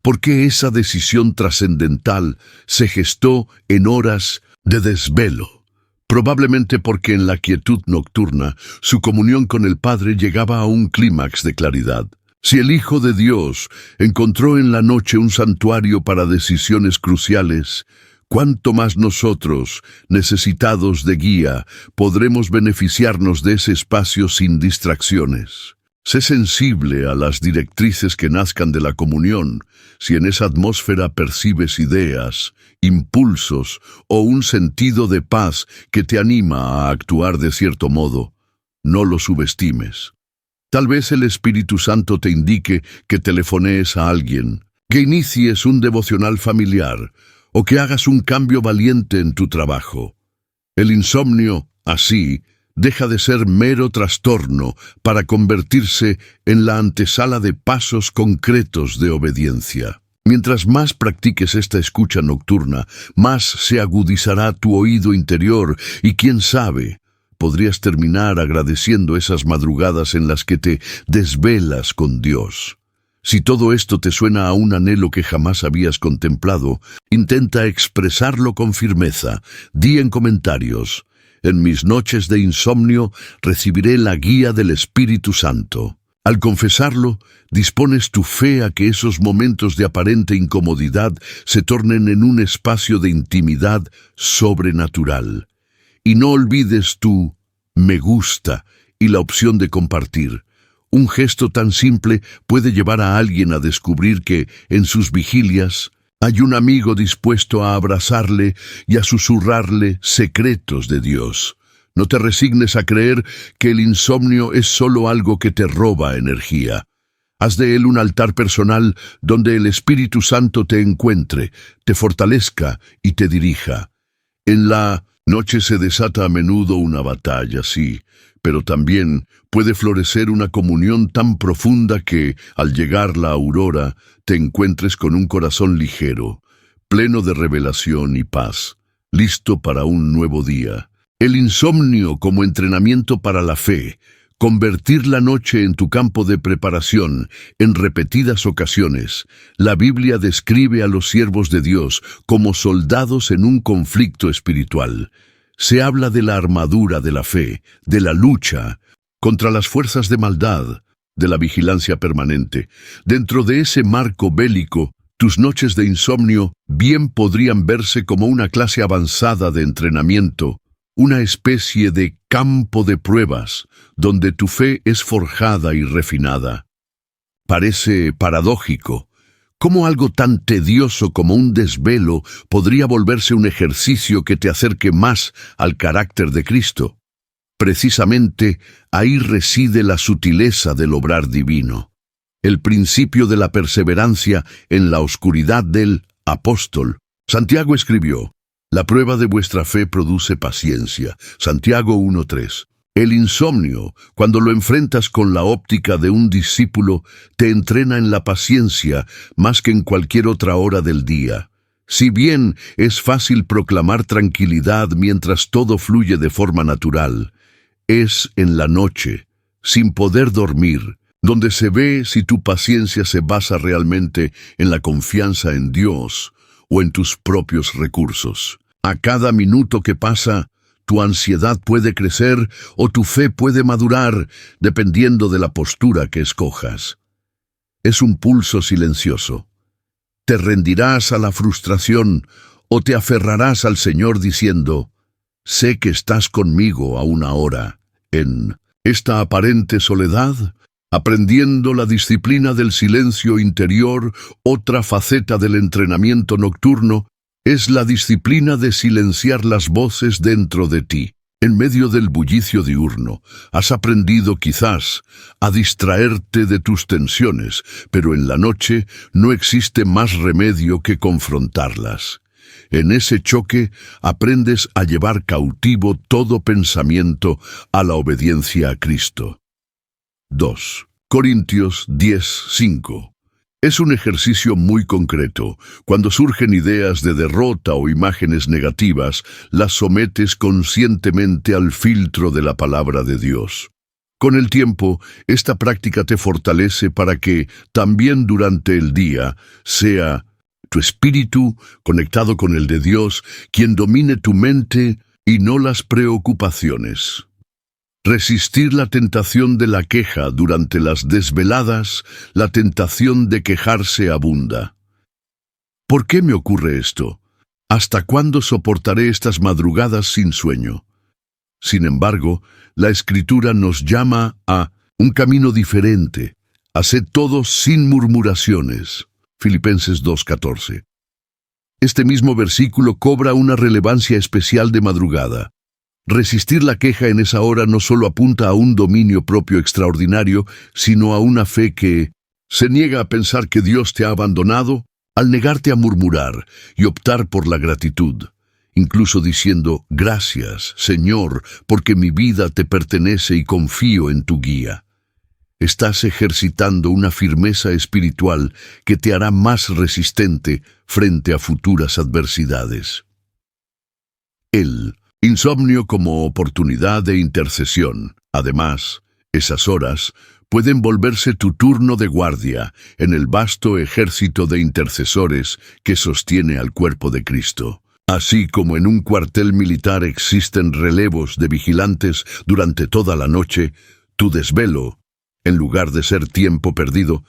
¿Por qué esa decisión trascendental se gestó en horas de desvelo? Probablemente porque en la quietud nocturna su comunión con el Padre llegaba a un clímax de claridad. Si el Hijo de Dios encontró en la noche un santuario para decisiones cruciales, ¿cuánto más nosotros, necesitados de guía, podremos beneficiarnos de ese espacio sin distracciones? Sé sensible a las directrices que nazcan de la comunión, si en esa atmósfera percibes ideas, impulsos o un sentido de paz que te anima a actuar de cierto modo. No lo subestimes. Tal vez el Espíritu Santo te indique que telefonees a alguien, que inicies un devocional familiar o que hagas un cambio valiente en tu trabajo. El insomnio, así, deja de ser mero trastorno para convertirse en la antesala de pasos concretos de obediencia. Mientras más practiques esta escucha nocturna, más se agudizará tu oído interior y quién sabe, podrías terminar agradeciendo esas madrugadas en las que te desvelas con Dios. Si todo esto te suena a un anhelo que jamás habías contemplado, intenta expresarlo con firmeza. Di en comentarios: en mis noches de insomnio recibiré la guía del Espíritu Santo. Al confesarlo, dispones tu fe a que esos momentos de aparente incomodidad se tornen en un espacio de intimidad sobrenatural. Y no olvides tu me gusta y la opción de compartir. Un gesto tan simple puede llevar a alguien a descubrir que, en sus vigilias, hay un amigo dispuesto a abrazarle y a susurrarle secretos de Dios. No te resignes a creer que el insomnio es solo algo que te roba energía. Haz de él un altar personal donde el Espíritu Santo te encuentre, te fortalezca y te dirija. En la noche se desata a menudo una batalla, sí, pero también puede florecer una comunión tan profunda que, al llegar la aurora, te encuentres con un corazón ligero, pleno de revelación y paz, listo para un nuevo día. El insomnio como entrenamiento para la fe, convertir la noche en tu campo de preparación en repetidas ocasiones. La Biblia describe a los siervos de Dios como soldados en un conflicto espiritual. Se habla de la armadura de la fe, de la lucha contra las fuerzas de maldad, de la vigilancia permanente. Dentro de ese marco bélico, tus noches de insomnio bien podrían verse como una clase avanzada de entrenamiento, una especie de campo de pruebas, donde tu fe es forjada y refinada. Parece paradójico. ¿Cómo algo tan tedioso como un desvelo podría volverse un ejercicio que te acerque más al carácter de Cristo? Precisamente ahí reside la sutileza del obrar divino, el principio de la perseverancia en la oscuridad del apóstol. Santiago escribió: la prueba de vuestra fe produce paciencia. Santiago 1:3. El insomnio, cuando lo enfrentas con la óptica de un discípulo, te entrena en la paciencia más que en cualquier otra hora del día. Si bien es fácil proclamar tranquilidad mientras todo fluye de forma natural, es en la noche, sin poder dormir, donde se ve si tu paciencia se basa realmente en la confianza en Dios o en tus propios recursos. A cada minuto que pasa, tu ansiedad puede crecer o tu fe puede madurar, dependiendo de la postura que escojas. Es un pulso silencioso. Te rendirás a la frustración o te aferrarás al Señor diciendo: sé que estás conmigo aún ahora, en esta aparente soledad, aprendiendo la disciplina del silencio interior. Otra faceta del entrenamiento nocturno es la disciplina de silenciar las voces dentro de ti. En medio del bullicio diurno, has aprendido quizás a distraerte de tus tensiones, pero en la noche no existe más remedio que confrontarlas. En ese choque aprendes a llevar cautivo todo pensamiento a la obediencia a Cristo. 2 Corintios 10:5. Es un ejercicio muy concreto. Cuando surgen ideas de derrota o imágenes negativas, las sometes conscientemente al filtro de la palabra de Dios. Con el tiempo, esta práctica te fortalece para que, también durante el día, sea tu espíritu, conectado con el de Dios, quien domine tu mente y no las preocupaciones. Resistir la tentación de la queja durante las desveladas, la tentación de quejarse abunda. ¿Por qué me ocurre esto? ¿Hasta cuándo soportaré estas madrugadas sin sueño? Sin embargo, la Escritura nos llama a un camino diferente. Haced todo sin murmuraciones. Filipenses 2:14. Este mismo versículo cobra una relevancia especial de madrugada. Resistir la queja en esa hora no solo apunta a un dominio propio extraordinario, sino a una fe que se niega a pensar que Dios te ha abandonado, al negarte a murmurar y optar por la gratitud, incluso diciendo, gracias, Señor, porque mi vida te pertenece y confío en tu guía. Estás ejercitando una firmeza espiritual que te hará más resistente frente a futuras adversidades. El insomnio como oportunidad de intercesión. Además, esas horas pueden volverse tu turno de guardia en el vasto ejército de intercesores que sostiene al cuerpo de Cristo. Así como en un cuartel militar existen relevos de vigilantes durante toda la noche, tu desvelo, en lugar de ser tiempo perdido,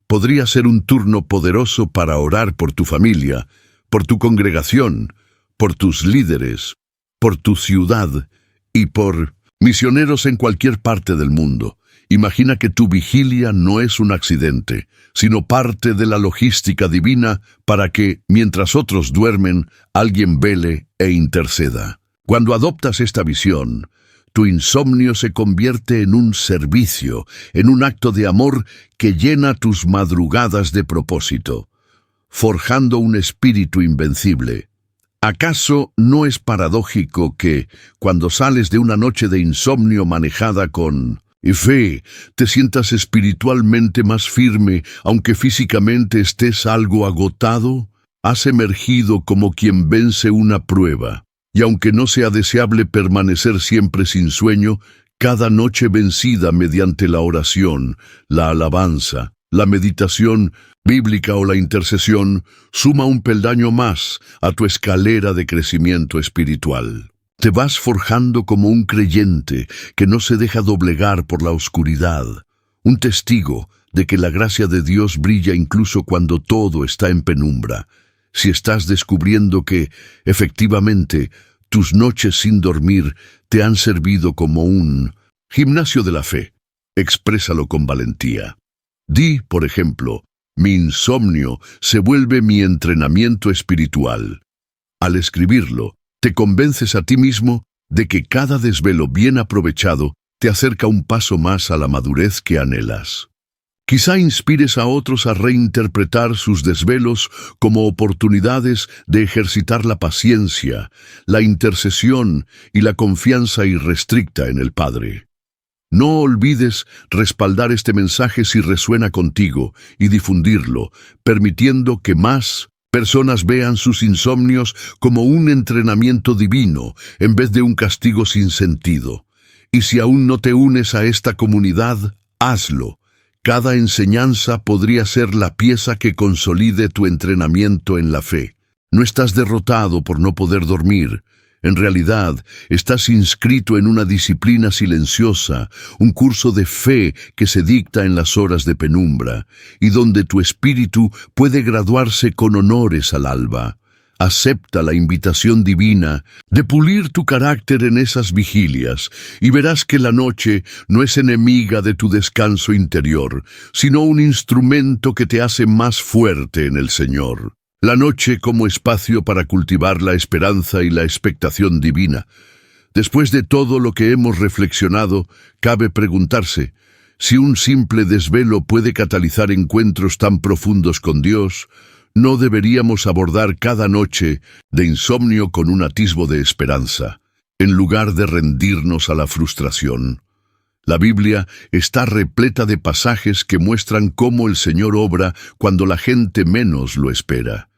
podría ser un turno poderoso para orar por tu familia, por tu congregación, por tus líderes, por tu ciudad y por misioneros en cualquier parte del mundo. Imagina que tu vigilia no es un accidente, sino parte de la logística divina para que, mientras otros duermen, alguien vele e interceda. Cuando adoptas esta visión, tu insomnio se convierte en un servicio, en un acto de amor que llena tus madrugadas de propósito, forjando un espíritu invencible. ¿Acaso no es paradójico que, cuando sales de una noche de insomnio manejada con fe, te sientas espiritualmente más firme, aunque físicamente estés algo agotado? Has emergido como quien vence una prueba. Y aunque no sea deseable permanecer siempre sin sueño, cada noche vencida mediante la oración, la alabanza, la meditación bíblica o la intercesión, suma un peldaño más a tu escalera de crecimiento espiritual. Te vas forjando como un creyente que no se deja doblegar por la oscuridad, un testigo de que la gracia de Dios brilla incluso cuando todo está en penumbra. Si estás descubriendo que, efectivamente, tus noches sin dormir te han servido como un gimnasio de la fe, exprésalo con valentía. Di, por ejemplo, mi insomnio se vuelve mi entrenamiento espiritual. Al escribirlo, te convences a ti mismo de que cada desvelo bien aprovechado te acerca un paso más a la madurez que anhelas. Quizá inspires a otros a reinterpretar sus desvelos como oportunidades de ejercitar la paciencia, la intercesión y la confianza irrestricta en el Padre. No olvides respaldar este mensaje si resuena contigo y difundirlo, permitiendo que más personas vean sus insomnios como un entrenamiento divino en vez de un castigo sin sentido. Y si aún no te unes a esta comunidad, hazlo. Cada enseñanza podría ser la pieza que consolide tu entrenamiento en la fe. No estás derrotado por no poder dormir. En realidad, estás inscrito en una disciplina silenciosa, un curso de fe que se dicta en las horas de penumbra, y donde tu espíritu puede graduarse con honores al alba. Acepta la invitación divina de pulir tu carácter en esas vigilias y verás que la noche no es enemiga de tu descanso interior, sino un instrumento que te hace más fuerte en el Señor. La noche como espacio para cultivar la esperanza y la expectación divina. Después de todo lo que hemos reflexionado, cabe preguntarse si un simple desvelo puede catalizar encuentros tan profundos con Dios. ¿No deberíamos abordar cada noche de insomnio con un atisbo de esperanza, en lugar de rendirnos a la frustración? La Biblia está repleta de pasajes que muestran cómo el Señor obra cuando la gente menos lo espera.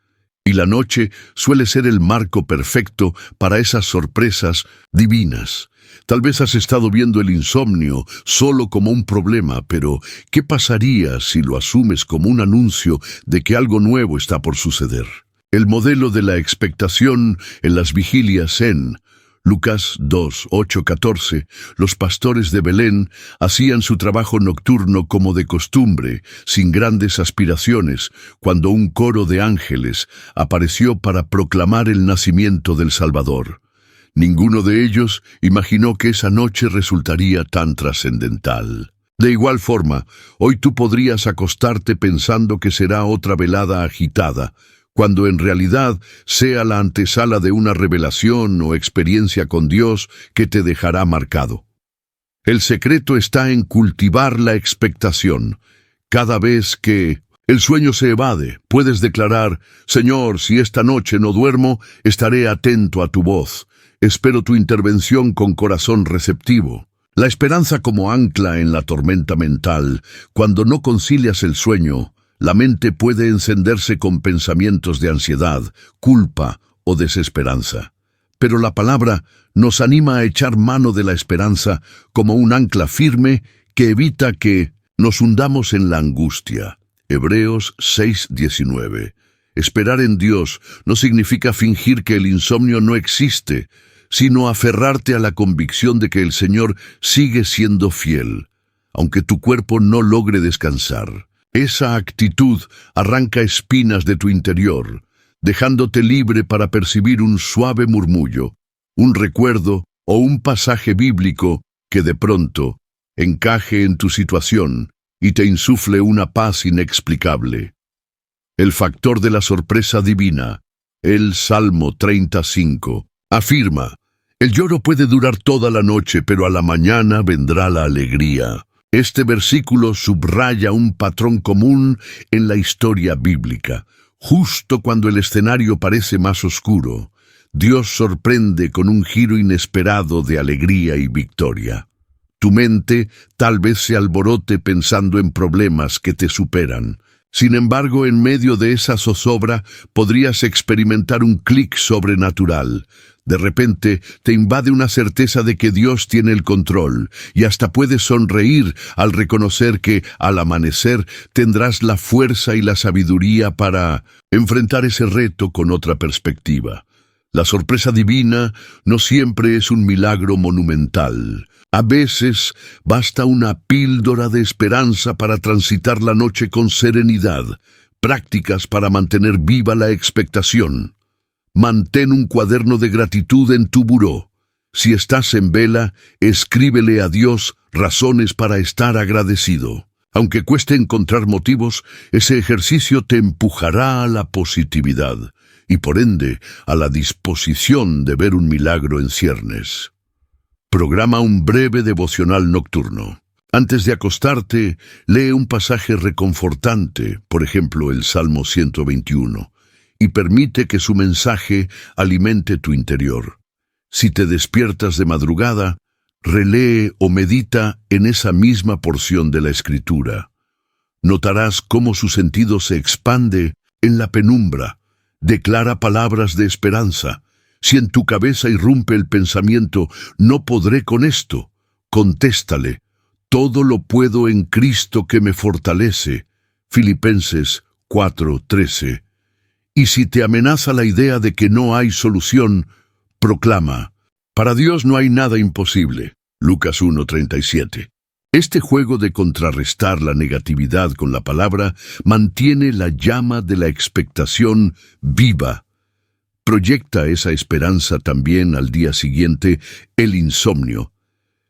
Y la noche suele ser el marco perfecto para esas sorpresas divinas. Tal vez has estado viendo el insomnio solo como un problema, pero ¿qué pasaría si lo asumes como un anuncio de que algo nuevo está por suceder? El modelo de la expectación en las vigilias en Lucas 2, 8-14, los pastores de Belén hacían su trabajo nocturno como de costumbre, sin grandes aspiraciones, cuando un coro de ángeles apareció para proclamar el nacimiento del Salvador. Ninguno de ellos imaginó que esa noche resultaría tan trascendental. De igual forma, hoy tú podrías acostarte pensando que será otra velada agitada, cuando en realidad sea la antesala de una revelación o experiencia con Dios que te dejará marcado. El secreto está en cultivar la expectación. Cada vez que el sueño se evade, puedes declarar: Señor, si esta noche no duermo, estaré atento a tu voz. Espero tu intervención con corazón receptivo. La esperanza como ancla en la tormenta mental. Cuando no concilias el sueño, la mente puede encenderse con pensamientos de ansiedad, culpa o desesperanza. Pero la palabra nos anima a echar mano de la esperanza como un ancla firme que evita que nos hundamos en la angustia. Hebreos 6:19. Esperar en Dios no significa fingir que el insomnio no existe, sino aferrarte a la convicción de que el Señor sigue siendo fiel, aunque tu cuerpo no logre descansar. Esa actitud arranca espinas de tu interior, dejándote libre para percibir un suave murmullo, un recuerdo o un pasaje bíblico que de pronto encaje en tu situación y te insufle una paz inexplicable. El factor de la sorpresa divina. El Salmo 35 afirma: el lloro puede durar toda la noche, pero a la mañana vendrá la alegría. Este versículo subraya un patrón común en la historia bíblica. Justo cuando el escenario parece más oscuro, Dios sorprende con un giro inesperado de alegría y victoria. Tu mente tal vez se alborote pensando en problemas que te superan. Sin embargo, en medio de esa zozobra podrías experimentar un clic sobrenatural. De repente te invade una certeza de que Dios tiene el control y hasta puedes sonreír al reconocer que, al amanecer, tendrás la fuerza y la sabiduría para enfrentar ese reto con otra perspectiva. La sorpresa divina no siempre es un milagro monumental. A veces basta una píldora de esperanza para transitar la noche con serenidad, prácticas para mantener viva la expectación. Mantén un cuaderno de gratitud en tu buró. Si estás en vela, escríbele a Dios razones para estar agradecido. Aunque cueste encontrar motivos, ese ejercicio te empujará a la positividad y por ende a la disposición de ver un milagro en ciernes. Programa un breve devocional nocturno. Antes de acostarte, lee un pasaje reconfortante, por ejemplo el Salmo 121, y permite que su mensaje alimente tu interior. Si te despiertas de madrugada, relee o medita en esa misma porción de la Escritura. Notarás cómo su sentido se expande en la penumbra. Declara palabras de esperanza. Si en tu cabeza irrumpe el pensamiento: no podré con esto, contéstale: todo lo puedo en Cristo que me fortalece. Filipenses 4:13. Y si te amenaza la idea de que no hay solución, proclama: para Dios no hay nada imposible. Lucas 1:37. Este juego de contrarrestar la negatividad con la palabra mantiene la llama de la expectación viva. Proyecta esa esperanza también al día siguiente. El insomnio,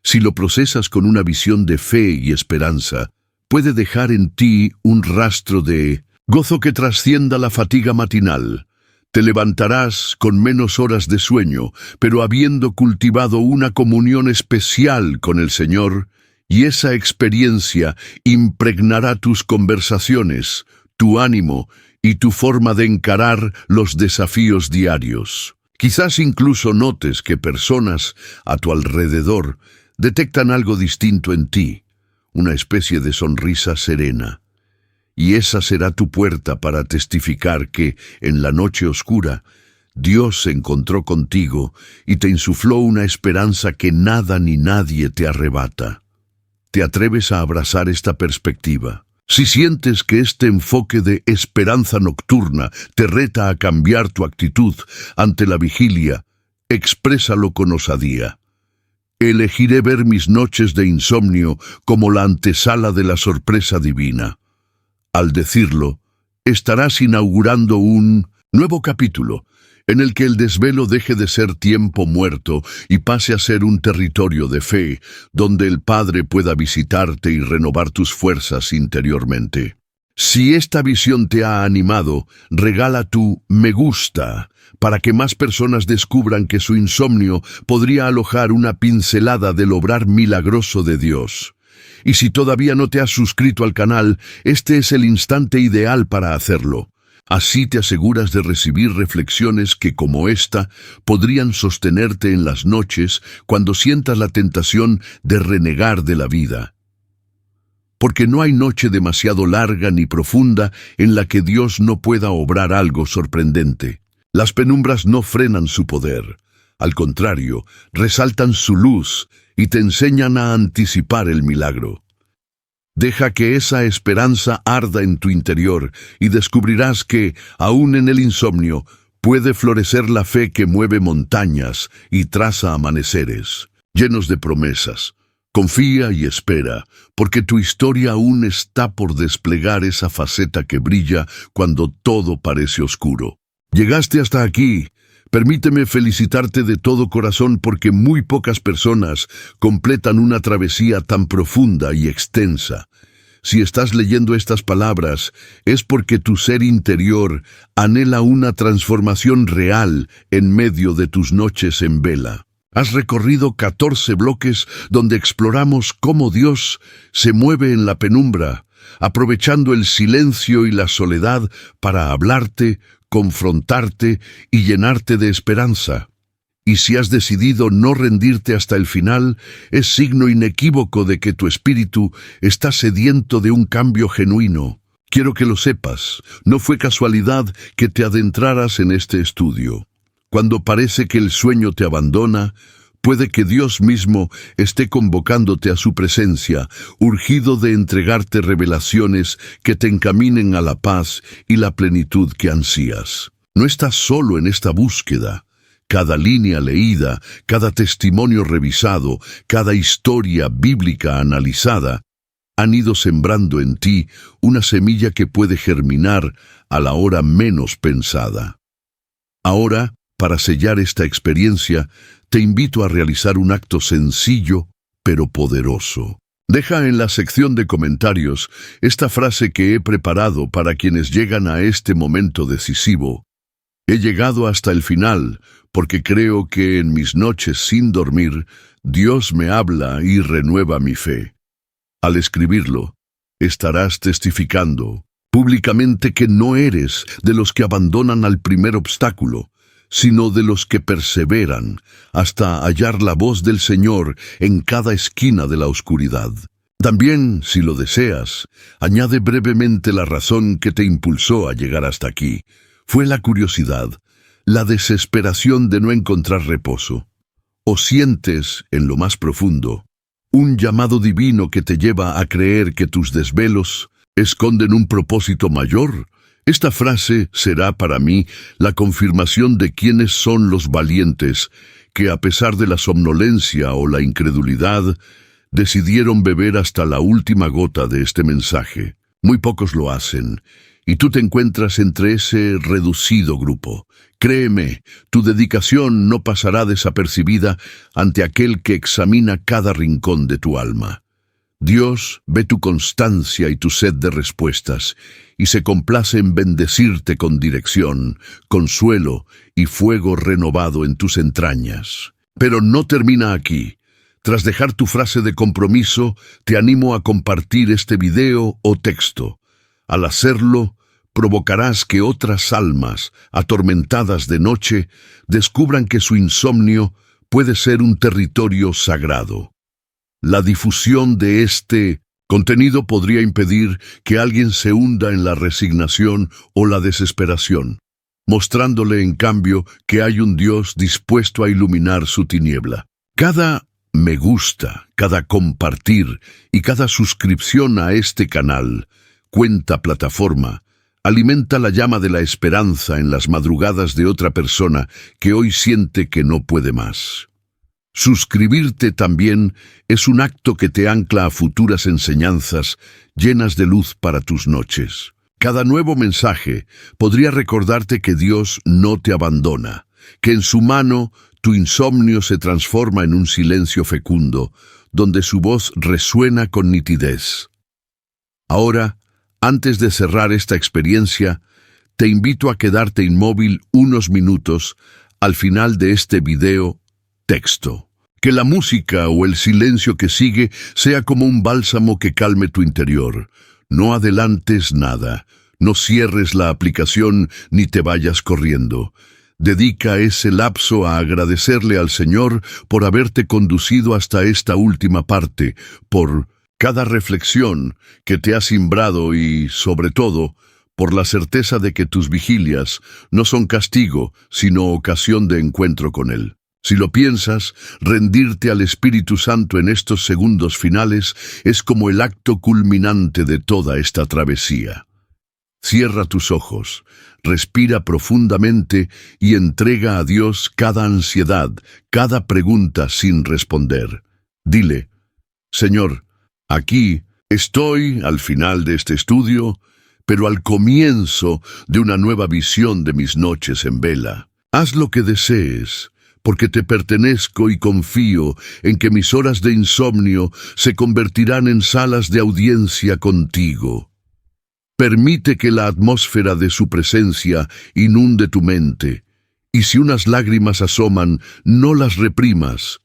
si lo procesas con una visión de fe y esperanza, puede dejar en ti un rastro de gozo que trascienda la fatiga matinal. Te levantarás con menos horas de sueño, pero habiendo cultivado una comunión especial con el Señor, y esa experiencia impregnará tus conversaciones, tu ánimo y tu forma de encarar los desafíos diarios. Quizás incluso notes que personas a tu alrededor detectan algo distinto en ti, una especie de sonrisa serena. Y esa será tu puerta para testificar que, en la noche oscura, Dios se encontró contigo y te insufló una esperanza que nada ni nadie te arrebata. ¿Te atreves a abrazar esta perspectiva? Si sientes que este enfoque de esperanza nocturna te reta a cambiar tu actitud ante la vigilia, exprésalo con osadía. Elegiré ver mis noches de insomnio como la antesala de la sorpresa divina. Al decirlo, estarás inaugurando un nuevo capítulo en el que el desvelo deje de ser tiempo muerto y pase a ser un territorio de fe, donde el Padre pueda visitarte y renovar tus fuerzas interiormente. Si esta visión te ha animado, regala tu me gusta para que más personas descubran que su insomnio podría alojar una pincelada del obrar milagroso de Dios. Y si todavía no te has suscrito al canal, este es el instante ideal para hacerlo. Así te aseguras de recibir reflexiones que, como esta, podrían sostenerte en las noches cuando sientas la tentación de renegar de la vida. Porque no hay noche demasiado larga ni profunda en la que Dios no pueda obrar algo sorprendente. Las penumbras no frenan su poder. Al contrario, resaltan su luz y te enseñan a anticipar el milagro. Deja que esa esperanza arda en tu interior y descubrirás que, aún en el insomnio, puede florecer la fe que mueve montañas y traza amaneceres, llenos de promesas. Confía y espera, porque tu historia aún está por desplegar esa faceta que brilla cuando todo parece oscuro. Llegaste hasta aquí. Permíteme felicitarte de todo corazón porque muy pocas personas completan una travesía tan profunda y extensa. Si estás leyendo estas palabras, es porque tu ser interior anhela una transformación real en medio de tus noches en vela. Has recorrido 14 bloques donde exploramos cómo Dios se mueve en la penumbra, aprovechando el silencio y la soledad para hablarte, confrontarte y llenarte de esperanza. Y si has decidido no rendirte hasta el final, es signo inequívoco de que tu espíritu está sediento de un cambio genuino. Quiero que lo sepas, no fue casualidad que te adentraras en este estudio. Cuando parece que el sueño te abandona, puede que Dios mismo esté convocándote a su presencia, urgido de entregarte revelaciones que te encaminen a la paz y la plenitud que ansías. No estás solo en esta búsqueda. Cada línea leída, cada testimonio revisado, cada historia bíblica analizada, han ido sembrando en ti una semilla que puede germinar a la hora menos pensada. Ahora, para sellar esta experiencia, te invito a realizar un acto sencillo, pero poderoso. Deja en la sección de comentarios esta frase que he preparado para quienes llegan a este momento decisivo. He llegado hasta el final, porque creo que en mis noches sin dormir, Dios me habla y renueva mi fe. Al escribirlo, estarás testificando públicamente que no eres de los que abandonan al primer obstáculo, sino de los que perseveran hasta hallar la voz del Señor en cada esquina de la oscuridad. También, si lo deseas, añade brevemente la razón que te impulsó a llegar hasta aquí. Fue la curiosidad, la desesperación de no encontrar reposo. ¿O sientes, en lo más profundo, un llamado divino que te lleva a creer que tus desvelos esconden un propósito mayor? Esta frase será para mí la confirmación de quiénes son los valientes que, a pesar de la somnolencia o la incredulidad, decidieron beber hasta la última gota de este mensaje. Muy pocos lo hacen, y tú te encuentras entre ese reducido grupo. Créeme, tu dedicación no pasará desapercibida ante aquel que examina cada rincón de tu alma. Dios ve tu constancia y tu sed de respuestas, y se complace en bendecirte con dirección, consuelo y fuego renovado en tus entrañas. Pero no termina aquí. Tras dejar tu frase de compromiso, te animo a compartir este video o texto. Al hacerlo, provocarás que otras almas, atormentadas de noche, descubran que su insomnio puede ser un territorio sagrado. La difusión de este contenido podría impedir que alguien se hunda en la resignación o la desesperación, mostrándole en cambio que hay un Dios dispuesto a iluminar su tiniebla. Cada me gusta, cada compartir y cada suscripción a este canal, cuenta plataforma, alimenta la llama de la esperanza en las madrugadas de otra persona que hoy siente que no puede más. Suscribirte también es un acto que te ancla a futuras enseñanzas llenas de luz para tus noches. Cada nuevo mensaje podría recordarte que Dios no te abandona, que en su mano tu insomnio se transforma en un silencio fecundo, donde su voz resuena con nitidez. Ahora, antes de cerrar esta experiencia, te invito a quedarte inmóvil unos minutos al final de este video texto. Que la música o el silencio que sigue sea como un bálsamo que calme tu interior. No adelantes nada, no cierres la aplicación ni te vayas corriendo. Dedica ese lapso a agradecerle al Señor por haberte conducido hasta esta última parte, por cada reflexión que te ha simbrado y, sobre todo, por la certeza de que tus vigilias no son castigo, sino ocasión de encuentro con Él. Si lo piensas, rendirte al Espíritu Santo en estos segundos finales es como el acto culminante de toda esta travesía. Cierra tus ojos, respira profundamente y entrega a Dios cada ansiedad, cada pregunta sin responder. Dile: Señor, aquí estoy al final de este estudio, pero al comienzo de una nueva visión de mis noches en vela. Haz lo que desees, porque te pertenezco y confío en que mis horas de insomnio se convertirán en salas de audiencia contigo. Permite que la atmósfera de su presencia inunde tu mente, y si unas lágrimas asoman, no las reprimas.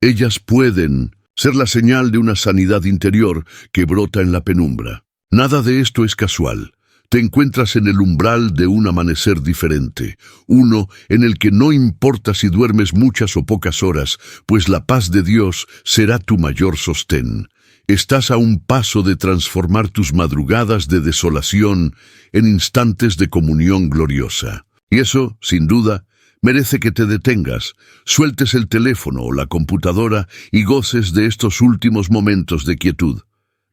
Ellas pueden ser la señal de una sanidad interior que brota en la penumbra. Nada de esto es casual. Te encuentras en el umbral de un amanecer diferente, uno en el que no importa si duermes muchas o pocas horas, pues la paz de Dios será tu mayor sostén. Estás a un paso de transformar tus madrugadas de desolación en instantes de comunión gloriosa. Y eso, sin duda, merece que te detengas, sueltes el teléfono o la computadora y goces de estos últimos momentos de quietud.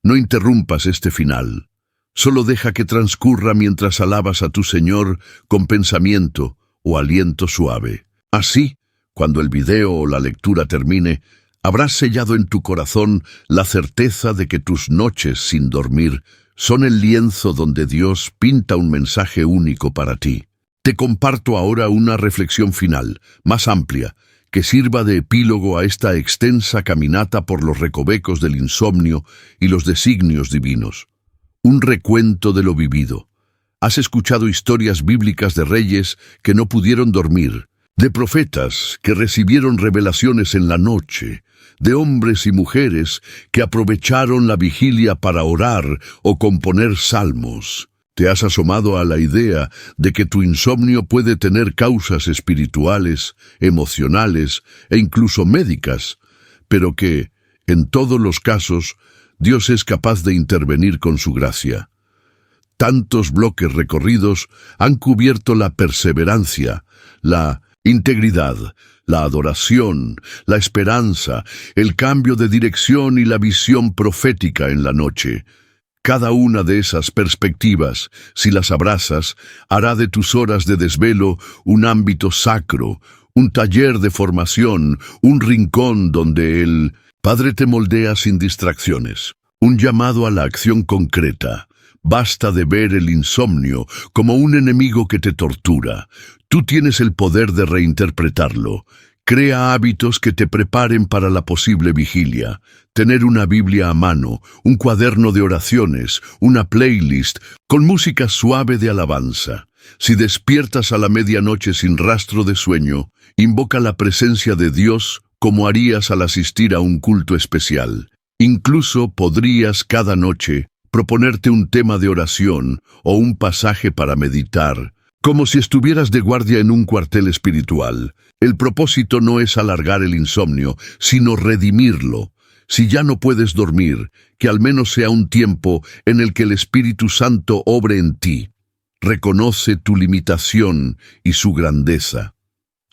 No interrumpas este final. Solo deja que transcurra mientras alabas a tu Señor con pensamiento o aliento suave. Así, cuando el video o la lectura termine, habrás sellado en tu corazón la certeza de que tus noches sin dormir son el lienzo donde Dios pinta un mensaje único para ti. Te comparto ahora una reflexión final, más amplia, que sirva de epílogo a esta extensa caminata por los recovecos del insomnio y los designios divinos. Un recuento de lo vivido. Has escuchado historias bíblicas de reyes que no pudieron dormir, de profetas que recibieron revelaciones en la noche, de hombres y mujeres que aprovecharon la vigilia para orar o componer salmos. Te has asomado a la idea de que tu insomnio puede tener causas espirituales, emocionales e incluso médicas, pero que, en todos los casos, Dios es capaz de intervenir con su gracia. Tantos bloques recorridos han cubierto la perseverancia, la integridad, la adoración, la esperanza, el cambio de dirección y la visión profética en la noche. Cada una de esas perspectivas, si las abrazas, hará de tus horas de desvelo un ámbito sacro, un taller de formación, un rincón donde el Padre te moldea sin distracciones. Un llamado a la acción concreta. Basta de ver el insomnio como un enemigo que te tortura. Tú tienes el poder de reinterpretarlo. Crea hábitos que te preparen para la posible vigilia. Tener una Biblia a mano, un cuaderno de oraciones, una playlist con música suave de alabanza. Si despiertas a la medianoche sin rastro de sueño, invoca la presencia de Dios como harías al asistir a un culto especial. Incluso podrías cada noche proponerte un tema de oración o un pasaje para meditar, como si estuvieras de guardia en un cuartel espiritual. El propósito no es alargar el insomnio, sino redimirlo. Si ya no puedes dormir, que al menos sea un tiempo en el que el Espíritu Santo obre en ti. Reconoce tu limitación y su grandeza.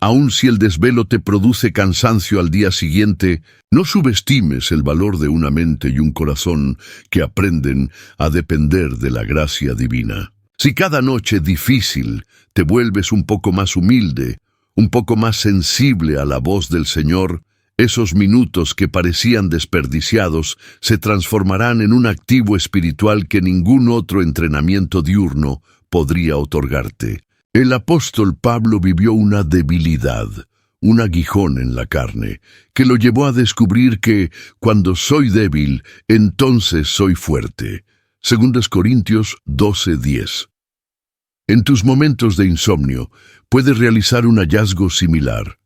Aun si el desvelo te produce cansancio al día siguiente, no subestimes el valor de una mente y un corazón que aprenden a depender de la gracia divina. Si cada noche difícil te vuelves un poco más humilde, un poco más sensible a la voz del Señor, Esos minutos que parecían desperdiciados se transformarán en un activo espiritual que ningún otro entrenamiento diurno podría otorgarte. El apóstol Pablo vivió una debilidad, un aguijón en la carne, que lo llevó a descubrir que cuando soy débil, entonces soy fuerte. 2 Corintios 12:10. En tus momentos de insomnio, puedes realizar un hallazgo similar.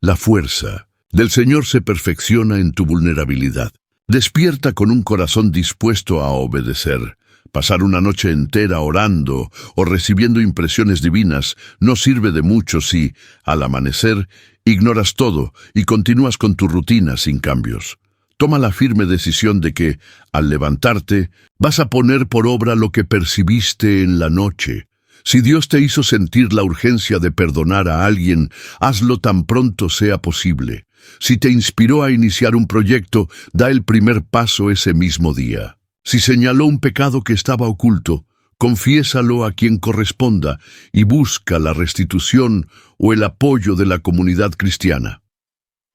La fuerza del Señor se perfecciona en tu vulnerabilidad. Despierta con un corazón dispuesto a obedecer. Pasar una noche entera orando o recibiendo impresiones divinas no sirve de mucho si, al amanecer, ignoras todo y continúas con tu rutina sin cambios. Toma la firme decisión de que, al levantarte, vas a poner por obra lo que percibiste en la noche. Si Dios te hizo sentir la urgencia de perdonar a alguien, hazlo tan pronto sea posible. Si te inspiró a iniciar un proyecto, da el primer paso ese mismo día. Si señaló un pecado que estaba oculto, confiésalo a quien corresponda y busca la restitución o el apoyo de la comunidad cristiana.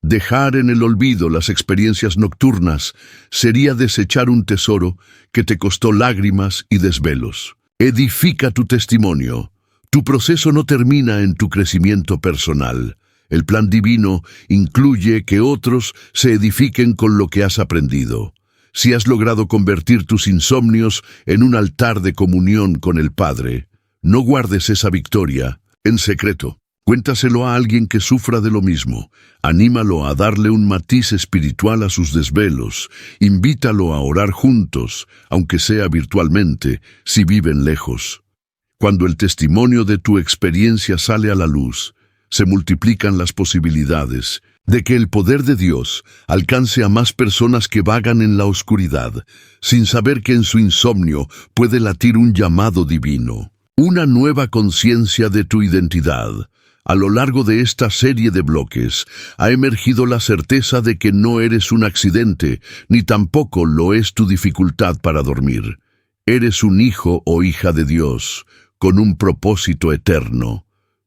Dejar en el olvido las experiencias nocturnas sería desechar un tesoro que te costó lágrimas y desvelos. Edifica tu testimonio. Tu proceso no termina en tu crecimiento personal. El plan divino incluye que otros se edifiquen con lo que has aprendido. Si has logrado convertir tus insomnios en un altar de comunión con el Padre, no guardes esa victoria en secreto. Cuéntaselo a alguien que sufra de lo mismo. Anímalo a darle un matiz espiritual a sus desvelos. Invítalo a orar juntos, aunque sea virtualmente, si viven lejos. Cuando el testimonio de tu experiencia sale a la luz, se multiplican las posibilidades de que el poder de Dios alcance a más personas que vagan en la oscuridad, sin saber que en su insomnio puede latir un llamado divino. Una nueva conciencia de tu identidad. A lo largo de esta serie de bloques, ha emergido la certeza de que no eres un accidente, ni tampoco lo es tu dificultad para dormir. Eres un hijo o hija de Dios, con un propósito eterno.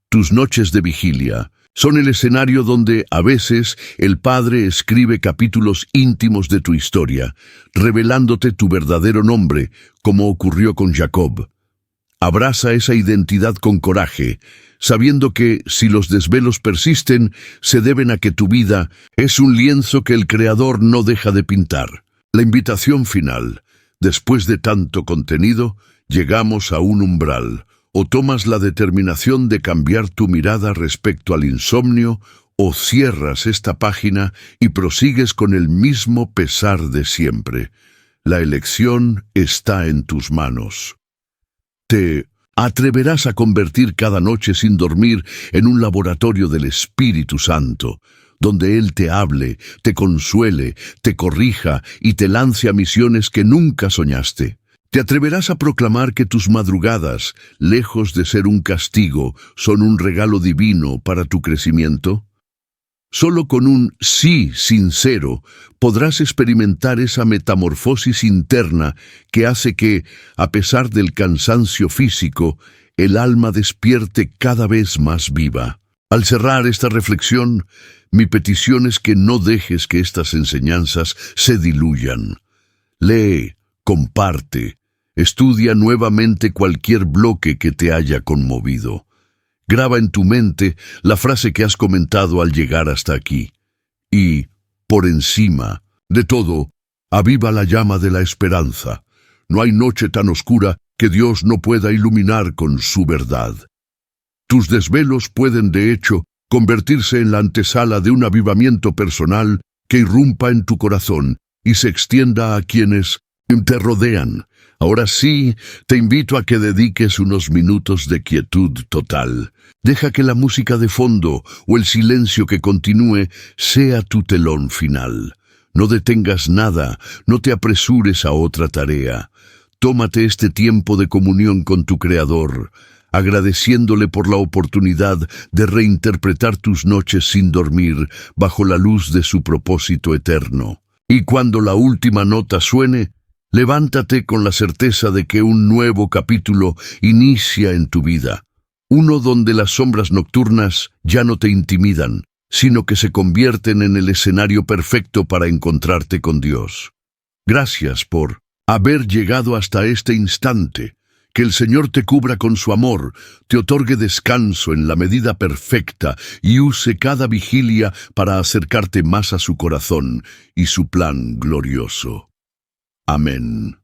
Tus noches de vigilia son el escenario donde, a veces, el Padre escribe capítulos íntimos de tu historia, revelándote tu verdadero nombre, como ocurrió con Jacob. Abraza esa identidad con coraje, sabiendo que, si los desvelos persisten, se deben a que tu vida es un lienzo que el Creador no deja de pintar. La invitación final. Después de tanto contenido, llegamos a un umbral. O tomas la determinación de cambiar tu mirada respecto al insomnio, o cierras esta página y prosigues con el mismo pesar de siempre. La elección está en tus manos. ¿Te atreverás a convertir cada noche sin dormir en un laboratorio del Espíritu Santo, donde Él te hable, te consuele, te corrija y te lance a misiones que nunca soñaste? ¿Te atreverás a proclamar que tus madrugadas, lejos de ser un castigo, son un regalo divino para tu crecimiento? Solo con un sí sincero podrás experimentar esa metamorfosis interna que hace que, a pesar del cansancio físico, el alma despierte cada vez más viva. Al cerrar esta reflexión, mi petición es que no dejes que estas enseñanzas se diluyan. Lee, comparte, estudia nuevamente cualquier bloque que te haya conmovido. Graba en tu mente la frase que has comentado al llegar hasta aquí. Y, por encima de todo, aviva la llama de la esperanza. No hay noche tan oscura que Dios no pueda iluminar con su verdad. Tus desvelos pueden, de hecho, convertirse en la antesala de un avivamiento personal que irrumpa en tu corazón y se extienda a quienes te rodean. Ahora sí, te invito a que dediques unos minutos de quietud total. Deja que la música de fondo o el silencio que continúe sea tu telón final. No detengas nada, no te apresures a otra tarea. Tómate este tiempo de comunión con tu Creador, agradeciéndole por la oportunidad de reinterpretar tus noches sin dormir bajo la luz de su propósito eterno. Y cuando la última nota suene, levántate con la certeza de que un nuevo capítulo inicia en tu vida, uno donde las sombras nocturnas ya no te intimidan, sino que se convierten en el escenario perfecto para encontrarte con Dios. Gracias por haber llegado hasta este instante. Que el Señor te cubra con su amor, te otorgue descanso en la medida perfecta y use cada vigilia para acercarte más a su corazón y su plan glorioso. Amén.